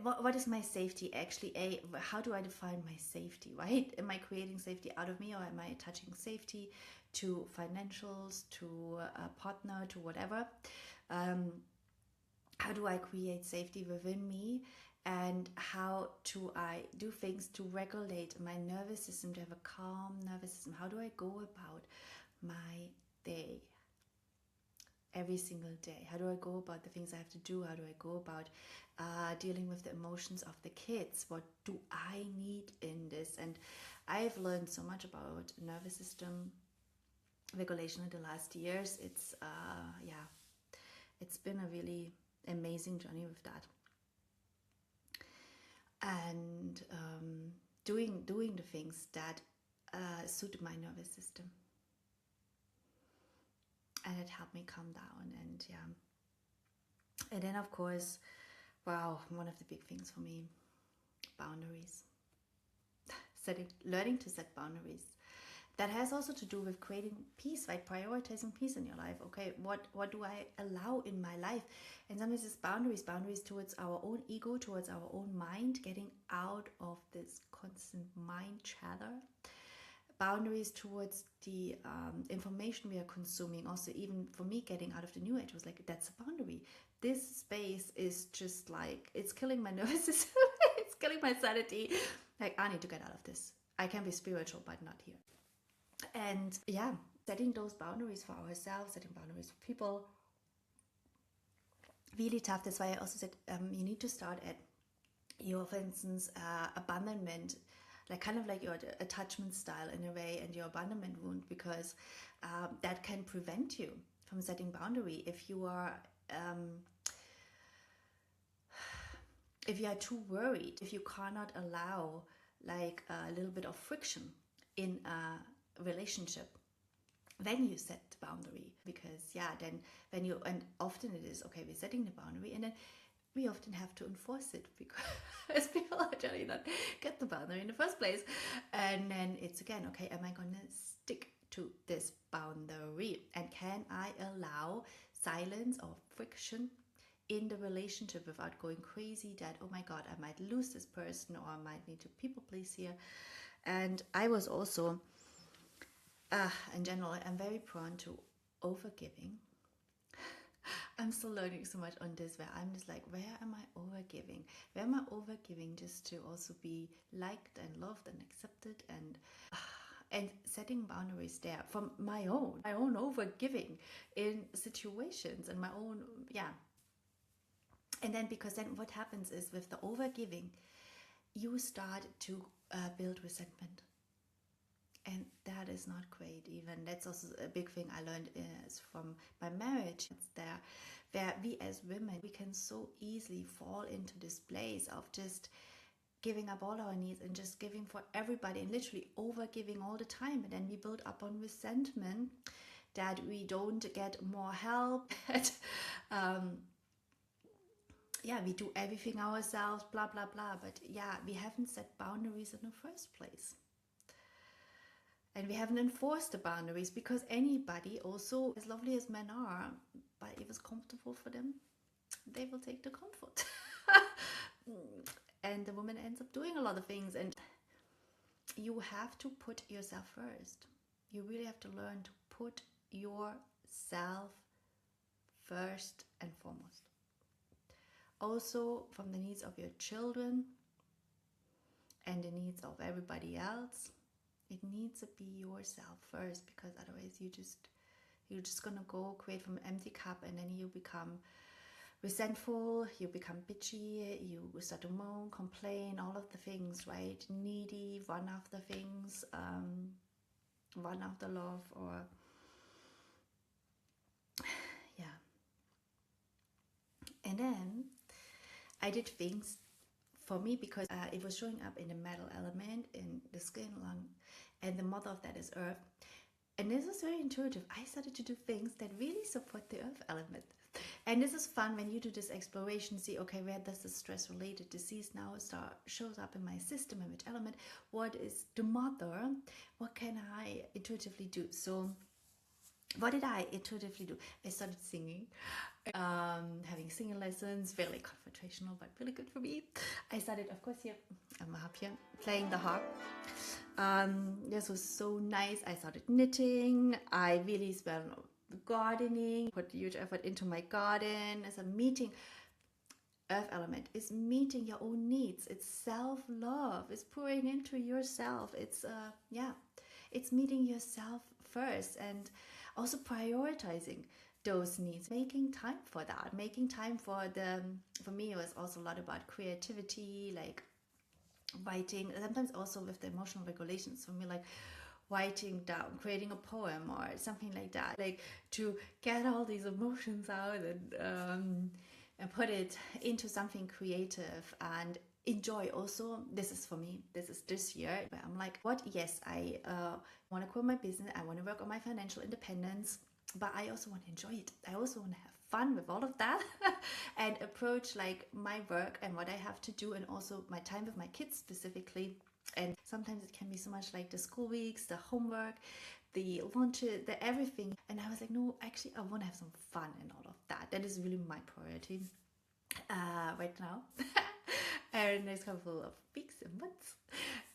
what is my safety actually. How do I define my safety, right? Am I creating safety out of me, or am I attaching safety to financials, to a partner, to whatever? How do I create safety within me? And how do I do things to regulate my nervous system, to have a calm nervous system? How do I go about my day, every single day? How do I go about the things I have to do? How do I go about dealing with the emotions of the kids? What do I need in this? And I've learned so much about nervous system regulation in the last years. It's it's been a really amazing journey with that. And doing the things that suit my nervous system. And it helped me calm down. And yeah, and then of course, wow, one of the big things for me, boundaries. Learning to set boundaries. That has also to do with creating peace, right? Prioritizing peace in your life. Okay, what do I allow in my life? And sometimes it's boundaries towards our own ego, towards our own mind, getting out of this constant mind chatter. Boundaries towards the information we are consuming. Also, even for me, getting out of the new age was like, that's a boundary. This space is just like, it's killing my nervous system. It's killing my sanity. Like, I need to get out of this. I can be spiritual, but not here. And yeah, setting those boundaries for ourselves, setting boundaries for people, really tough. That's why I also said you need to start at your, for instance, abandonment, like kind of like your attachment style in a way, and your abandonment wound, because that can prevent you from setting boundary. If you are too worried, if you cannot allow like a little bit of friction in a relationship, then you set the boundary. Because yeah, then when you, and often it is, okay, we're setting the boundary, and then we often have to enforce it, because people actually not get the boundary in the first place. And then it's again, okay, am I gonna stick to this boundary? And can I allow silence or friction in the relationship without going crazy that, oh my God, I might lose this person, or I might need to people please here. And I was also in general, I'm very prone to overgiving. I'm still learning so much on this, where I'm just like, where am I overgiving? Where am I overgiving just to also be liked and loved and accepted? And and setting boundaries there from my own overgiving in situations and my own, yeah. And then, because then what happens is with the overgiving, you start to build resentment. And that is not great even. That's also a big thing I learned is from my marriage. It's there where we as women, we can so easily fall into this place of just giving up all our needs and just giving for everybody and literally over giving all the time. And then we build up on resentment that we don't get more help. Yeah, we do everything ourselves, blah, blah, blah. But yeah, we haven't set boundaries in the first place. And we haven't enforced the boundaries, because anybody, also as lovely as men are, but if it's comfortable for them, they will take the comfort. And the woman ends up doing a lot of things. And you have to put yourself first. You really have to learn to put yourself first and foremost. Also from the needs of your children and the needs of everybody else. It needs to be yourself first, because otherwise you're just gonna go create from an empty cup, and then you become resentful, you become bitchy, you start to moan, complain, all of the things, right? Needy, run after things, run after love, or yeah. And then I did things for me, because it was showing up in the metal element, in the skin, lung, and the mother of that is earth. And this is very intuitive. I started to do things that really support the earth element. And this is fun when you do this exploration, see, okay, where does the stress-related disease now shows up in my system, and which element, what is the mother, what can I intuitively do? So what did I intuitively do? I started singing, having singing lessons, really confrontational, but really good for me. I started, of course, here, I'm up here, playing the harp. This was so nice. I started knitting. I really spent gardening, put huge effort into my garden as a meeting. Earth element is meeting your own needs. It's self-love. It's pouring into yourself. It's it's meeting yourself first, and also prioritizing those needs, making time for that, making time for me it was also a lot about creativity, like writing, sometimes also with the emotional regulations for me, like writing down, creating a poem or something like that, like to get all these emotions out and put it into something creative and enjoy. Also, this is for me, this is this year where I'm like, what, yes, I want to grow my business, I want to work on my financial independence, but I also want to enjoy it. I also want to have fun with all of that and approach like my work and what I have to do, and also my time with my kids specifically. And sometimes it can be so much like the school weeks, the homework, the lunches, the everything. And I was like, no, actually I want to have some fun and all of that. That is really my priority right now. And next couple of weeks and months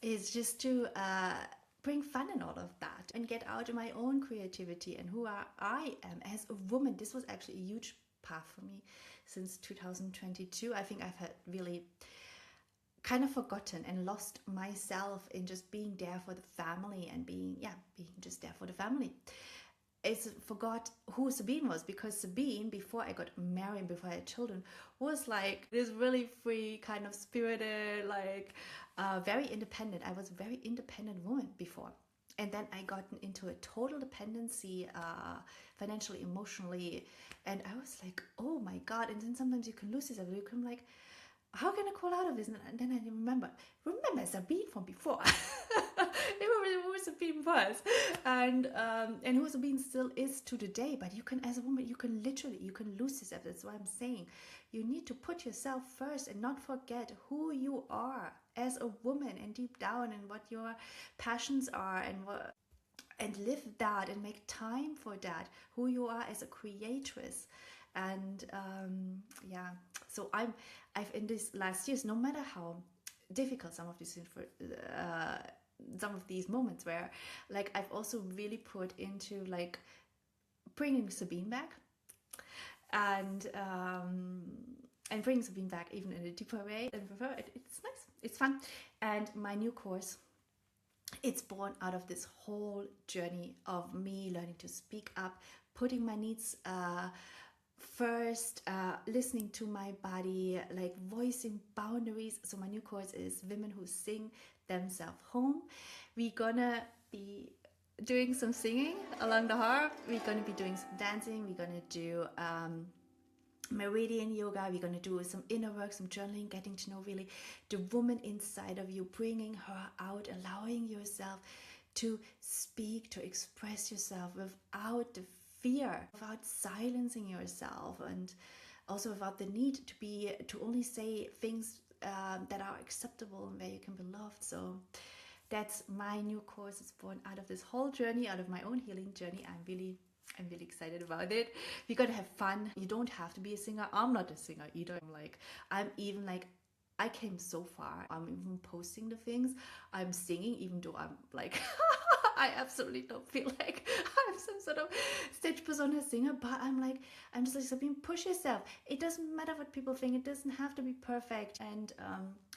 is just to bring fun in all of that and get out of my own creativity and who I am as a woman. This was actually a huge path for me since 2022. I think I've had really kind of forgotten and lost myself in just being there for the family and being just there for the family. I forgot who Sabine was, because Sabine, before I got married, before I had children, was like this really free, kind of spirited, like very independent. I was a very independent woman before. And then I got into a total dependency, financially, emotionally. And I was like, oh my God. And then sometimes you can lose yourself. You can like, how can I crawl out of this? And then I remember Sabine from before. Remember who Sabine was, and who Sabine still is to the day. But you can, as a woman, you can lose yourself. That's why I'm saying you need to put yourself first and not forget who you are as a woman, and deep down, and what your passions are, and live that and make time for that. Who you are as a creatress. And so I've in these last years, no matter how difficult some of these moments were, like I've also really put into like bringing Sabine back, and bringing Sabine back even in a deeper way. And it's nice, it's fun. And my new course it's born out of this whole journey of me learning to speak up, putting my needs first, listening to my body, like voicing boundaries. So my new course is Women Who Sing Themselves Home. We're gonna be doing some singing along the harp. We're gonna be doing some dancing. We're gonna do meridian yoga. We're going to do some inner work, some journaling, getting to know really the woman inside of you, bringing her out, allowing yourself to speak, to express yourself without the fear, without silencing yourself, and also without the need to only say things that are acceptable and where you can be loved. So that's my new course. It's born out of this whole journey, out of my own healing journey. I'm really excited about it. We're gonna have fun. You don't have to be a singer. I'm not a singer either. I'm even like, I came so far. I'm even posting the things. I'm singing, even though I'm like, I absolutely don't feel like I'm some sort of stage persona singer, but I'm just like, Sabine, push yourself. It doesn't matter what people think. It doesn't have to be perfect. And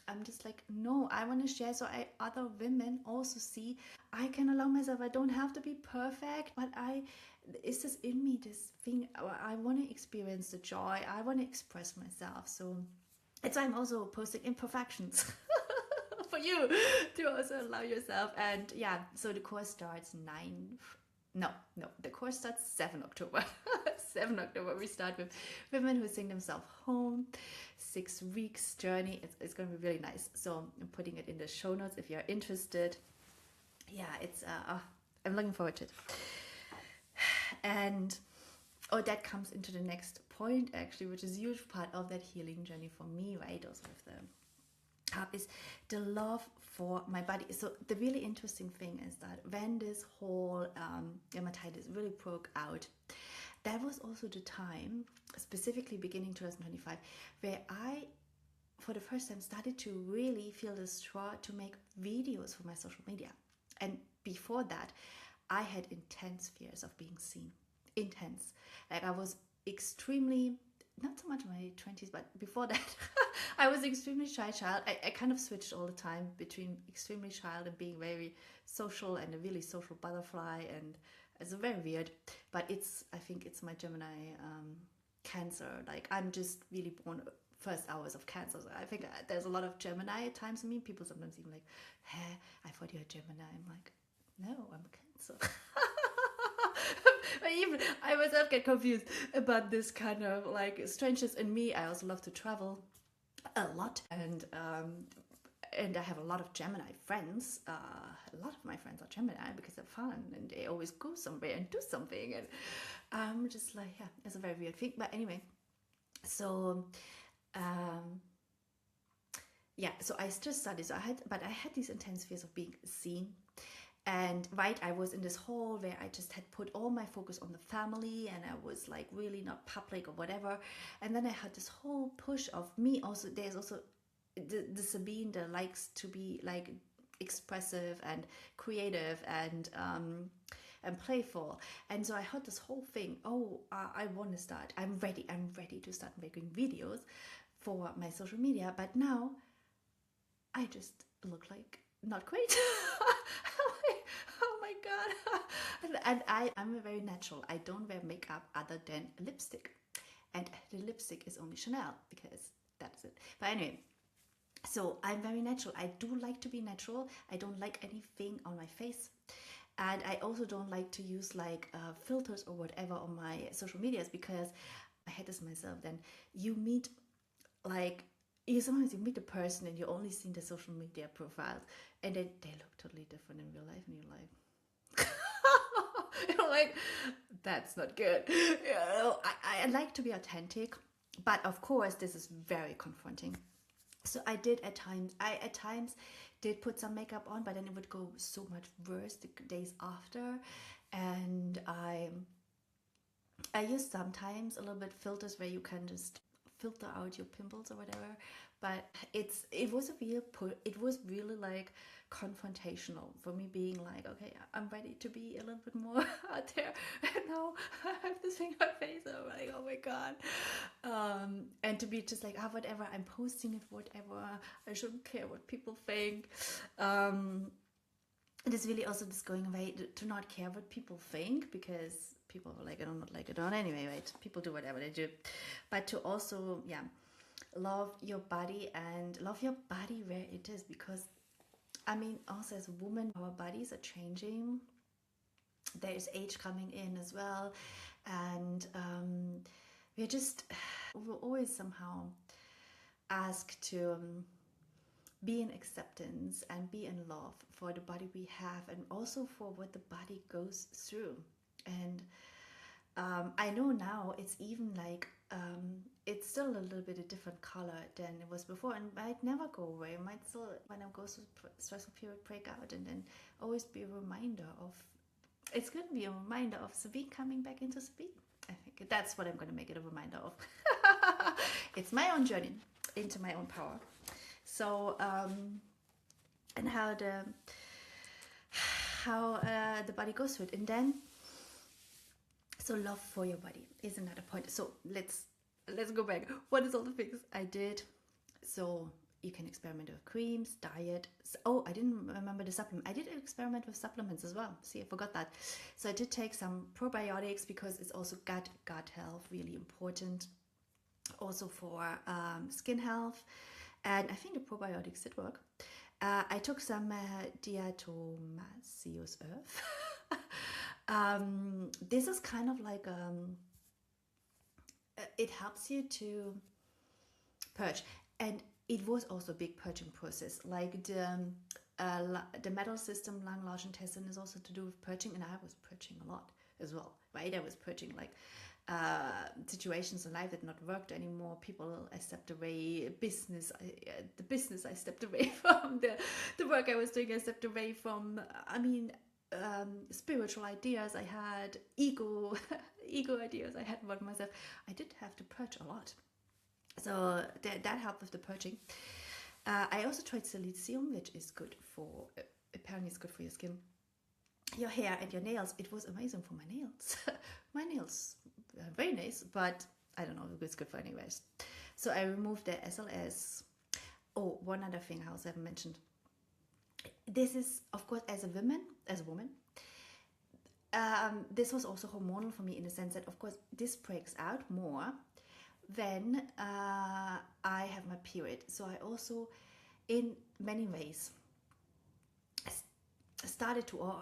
I'm just like, no, I want to share so other women also see I can allow myself. I don't have to be perfect, but it's just in me, this thing. I want to experience the joy. I want to express myself. So it's why I'm also posting imperfections for you to also allow yourself. And yeah, so the course starts the course starts 7 October. 7 October, we start with Women Who Sing Themselves Home. 6 weeks journey. It's going to be really nice. So I'm putting it in the show notes if you're interested. Yeah, I'm looking forward to it. And that comes into the next point, actually, which is a huge part of that healing journey for me, right? Also with the harp, is the love for my body. So the really interesting thing is that when this whole dermatitis really broke out, that was also the time, specifically beginning 2025, where I, for the first time, started to really feel this draw to make videos for my social media. And before that, I had intense fears of being seen. Intense. Like, I was extremely, not so much in my 20s, but before that, I was extremely shy child. I kind of switched all the time between extremely child and being very social and a really social butterfly, and it's very weird. But I think it's my Gemini Cancer. Like, I'm just really born first hours of Cancer. So I think there's a lot of Gemini at times in me. People sometimes even like, hey, I thought you're a Gemini. I'm like, no, I'm a Cancer. But even I myself get confused about this kind of like strangeness in me. I also love to travel a lot, and I have a lot of Gemini friends. A lot of my friends are Gemini because they're fun and they always go somewhere and do something, and I'm just like, yeah, it's a very weird thing. But anyway, so yeah, so I just studied. So I had these intense fears of being seen. And right, I was in this hole where I just had put all my focus on the family, and I was like really not public or whatever. And then I had this whole push of me. Also, there's also the Sabine that likes to be like expressive and creative and playful. And so I had this whole thing. I want to start. I'm ready to start making videos for my social media. But now I just look like not great. Oh my god. And I'm a very natural. I don't wear makeup other than lipstick. And the lipstick is only Chanel because that's it. But anyway, so I'm very natural. I do like to be natural. I don't like anything on my face. And I also don't like to use like filters or whatever on my social medias, because I had this myself. Then you meet like, sometimes you meet a person and you only see the social media profiles, and then they look totally different in real life, and you're like, you're like, that's not good. You know, I like to be authentic, but of course this is very confronting. So I at times did put some makeup on, but then it would go so much worse the days after. And I use sometimes a little bit filters where you can just filter out your pimples or whatever. But it was really like confrontational for me, being like, okay, I'm ready to be a little bit more out there, and now I have this thing on my face, and I'm like, oh my god. And to be just like, whatever, I'm posting it, whatever, I shouldn't care what people think. it is really also just going away to not care what people think, because people will like it or not like it or anyway, right? People do whatever they do. But to also, yeah, love your body and love your body where it is, because I mean, also as a woman, our bodies are changing. There's age coming in as well, and we're just, we're always somehow asked to be in acceptance and be in love for the body we have, and also for what the body goes through. And I know now it's even like it's still a little bit a different color than it was before, and might never go away. It might still, when I go through stressful period, break out, and then always be a reminder of. It's going to be a reminder of Sabine coming back into Sabine. I think that's what I'm going to make it a reminder of. It's my own journey into my own power. So and how the body goes through it, and then so love for your body is another point. So let's go back. What is all the things I did? So you can experiment with creams, diet. Oh, I didn't remember the supplement. I did experiment with supplements as well. See, I forgot that. So I did take some probiotics, because it's also gut health, really important. Also for skin health. And I think the probiotics did work. I took some diatomaceous earth. This is kind of like it helps you to purge, and it was also a big purging process. Like the metal system, lung, large intestine is also to do with purging, and I was purging a lot as well, right? I was purging like situations in life that not worked anymore. People I stepped away, the business I stepped away from, the work I was doing I stepped away from. I mean, spiritual ideas I had, ego ideas I had about myself. I did have to purge a lot, so that helped with the purging. I also tried silicium, which is good for, apparently it's good for your skin, your hair, and your nails. It was amazing for my nails. My nails are very nice, but I don't know if it's good for anyways. So I removed the SLS. Oh, one other thing I also haven't mentioned. This is, of course, as a woman, this was also hormonal for me, in the sense that, of course, this breaks out more when I have my period. So I also, in many ways, started to, or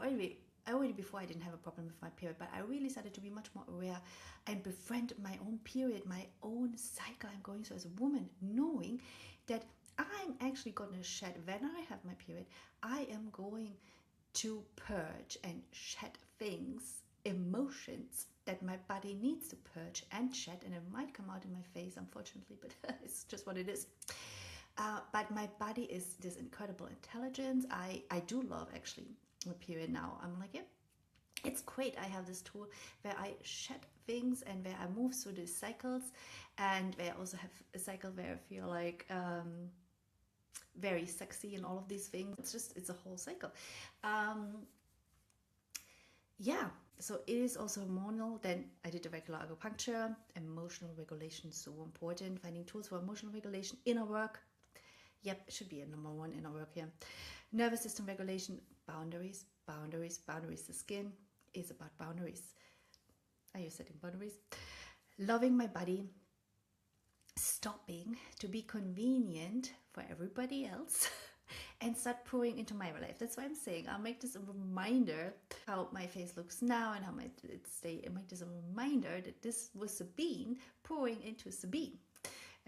already before I didn't have a problem with my period, but I really started to be much more aware and befriend my own period, my own cycle I'm going through as a woman, knowing that I'm actually going to shed, when I have my period, I am going to purge and shed things, emotions that my body needs to purge and shed, and it might come out in my face, unfortunately, but it's just what it is. But my body is this incredible intelligence. I do love, actually, my period now. I'm like, yeah, it's great. I have this tool where I shed things and where I move through these cycles, and where I also have a cycle where I feel like very sexy and all of these things. It's a whole cycle. Yeah, so it is also hormonal. Then I did the regular acupuncture. Emotional regulation is so important. Finding tools for emotional regulation, inner work. Yep, it should be a number one, inner work here. Nervous system regulation, boundaries. The skin is about boundaries. Are you setting boundaries? Loving my body. Stopping to be convenient for everybody else and start pouring into my life. That's why I'm saying I'll make this a reminder how my face looks now, and how make this a reminder that this was Sabine pouring into Sabine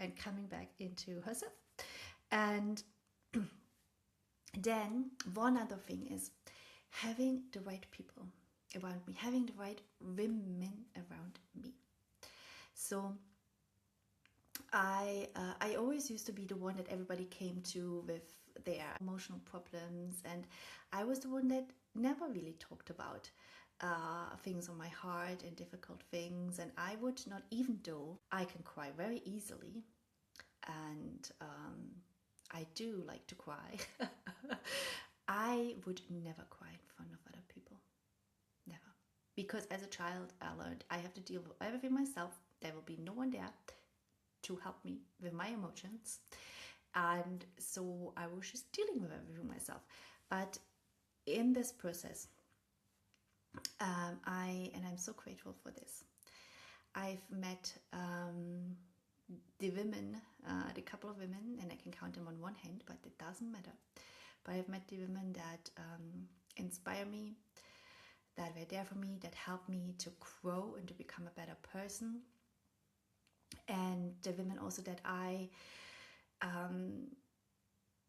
and coming back into herself. And then one other thing is having the right people around me, having the right women around me. So I always used to be the one that everybody came to with their emotional problems, and I was the one that never really talked about things on my heart and difficult things. And I would not, even though I can cry very easily, and I do like to cry, I would never cry in front of other people. Never. Because as a child, I learned I have to deal with everything myself. There will be no one there to help me with my emotions. And so I was just dealing with everything myself. But in this process, I'm so grateful for this. I've met the women, the couple of women, and I can count them on one hand, but it doesn't matter. But I've met the women that inspire me, that were there for me, that helped me to grow and to become a better person. And the women also that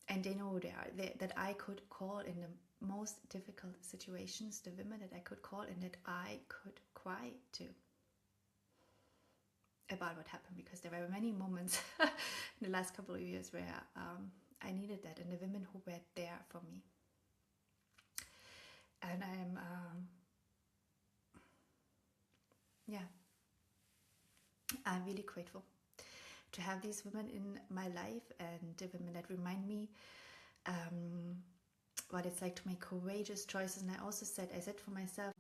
and they know that I could call in the most difficult situations, the women that I could call and that I could cry to about what happened, because there were many moments in the last couple of years where I needed that, and the women who were there for me. And I'm really grateful to have these women in my life, and the women that remind me what it's like to make courageous choices. And I said for myself,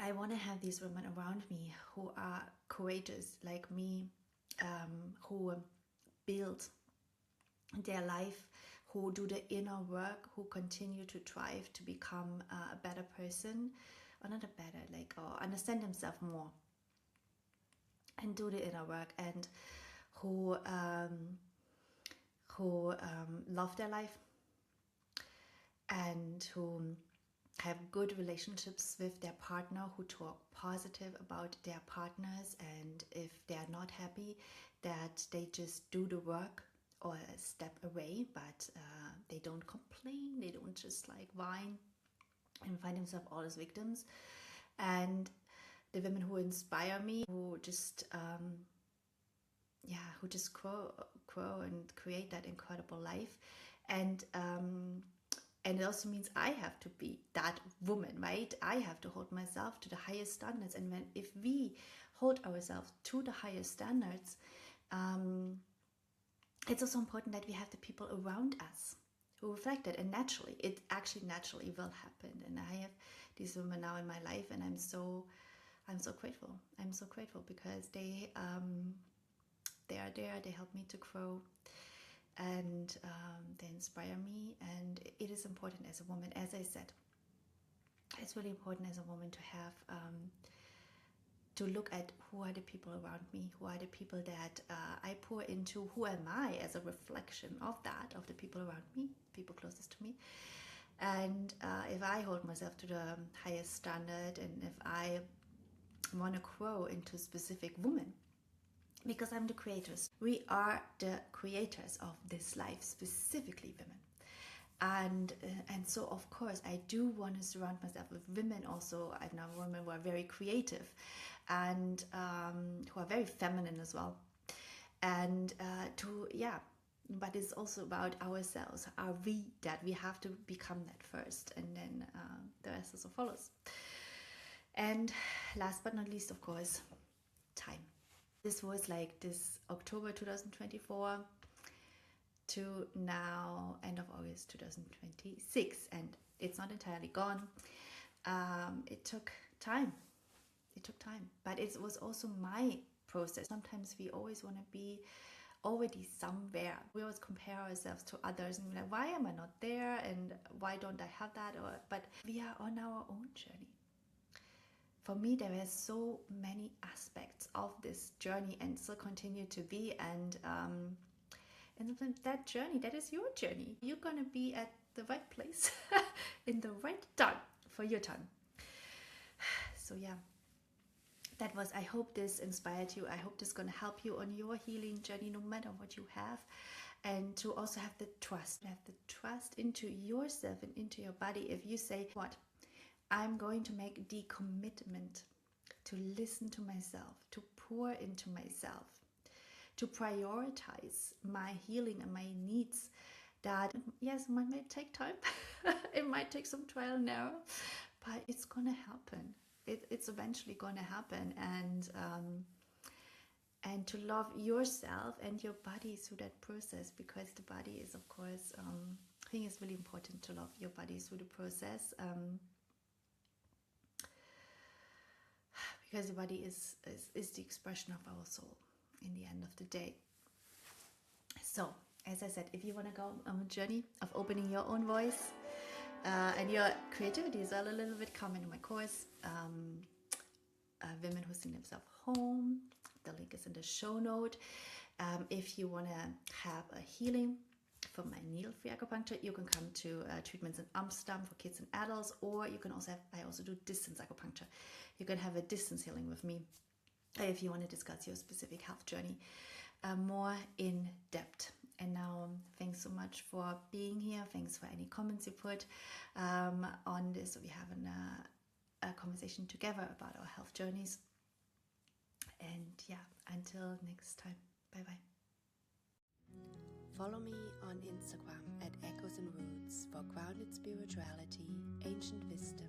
I want to have these women around me who are courageous like me, who build their life, who do the inner work, who continue to strive to become a better person, or not a better, or understand themselves more and do the inner work, and who love their life and who have good relationships with their partner, who talk positive about their partners, and if they are not happy, that they just do the work or step away, but they don't complain, they don't just whine and find themselves all as victims. And the women who inspire me, who just grow and create that incredible life. And it also means I have to be that woman, right? I have to hold myself to the highest standards. And if we hold ourselves to the highest standards, it's also important that we have the people around us who reflect it. And it naturally will happen. And I have these women now in my life, and I'm so grateful. I'm so grateful because they are there. They help me to grow, and they inspire me. And it is important as a woman, as I said, it's really important as a woman to have to look at who are the people around me, who are the people that I pour into, who am I as a reflection of the people around me, people closest to me. And if I hold myself to the highest standard, and if I want to grow into a specific woman, because I'm the creators. We are the creators of this life, specifically women. And so of course I do want to surround myself with women also. I've now women who are very creative and who are very feminine as well. And but it's also about ourselves. Are we that? We have to become that first, and then the rest also follows. And last but not least, of course, time. This was this October 2024 to now end of August 2026, and it's not entirely gone. It took time. But it was also my process. Sometimes we always want to be already somewhere. We always compare ourselves to others and we're like, why am I not there? And why don't I have that? But we are on our own journey. For me, there were so many aspects of this journey and still continue to be. And that journey, that is your journey. You're going to be at the right place in the right time for your time. So yeah, that was, I hope this inspired you. I hope this is going to help you on your healing journey, no matter what you have. And to also have the trust into yourself and into your body. If you say, what? I'm going to make the commitment to listen to myself, to pour into myself, to prioritize my healing and my needs. That, yes, it might take time. It might take some trial and error, but it's going to happen. It's eventually going to happen. And to love yourself and your body through that process, because the body is, of course, I think it's really important to love your body through the process. Because the body is the expression of our soul in the end of the day. So, as I said, if you want to go on a journey of opening your own voice and your creativity is all a little bit common in my course, Women Who Sing Themselves Home. The link is in the show note. If you want to have a healing from my needle-free acupuncture, you can come to treatments in Amsterdam for kids and adults, or you can also I also do distance acupuncture. You can have a distance healing with me if you want to discuss your specific health journey more in depth. And now, thanks so much for being here. Thanks for any comments you put on this. So we have a conversation together about our health journeys. And yeah, until next time, bye-bye. Follow me on Instagram at Echoes and Roots for grounded spirituality, ancient wisdom,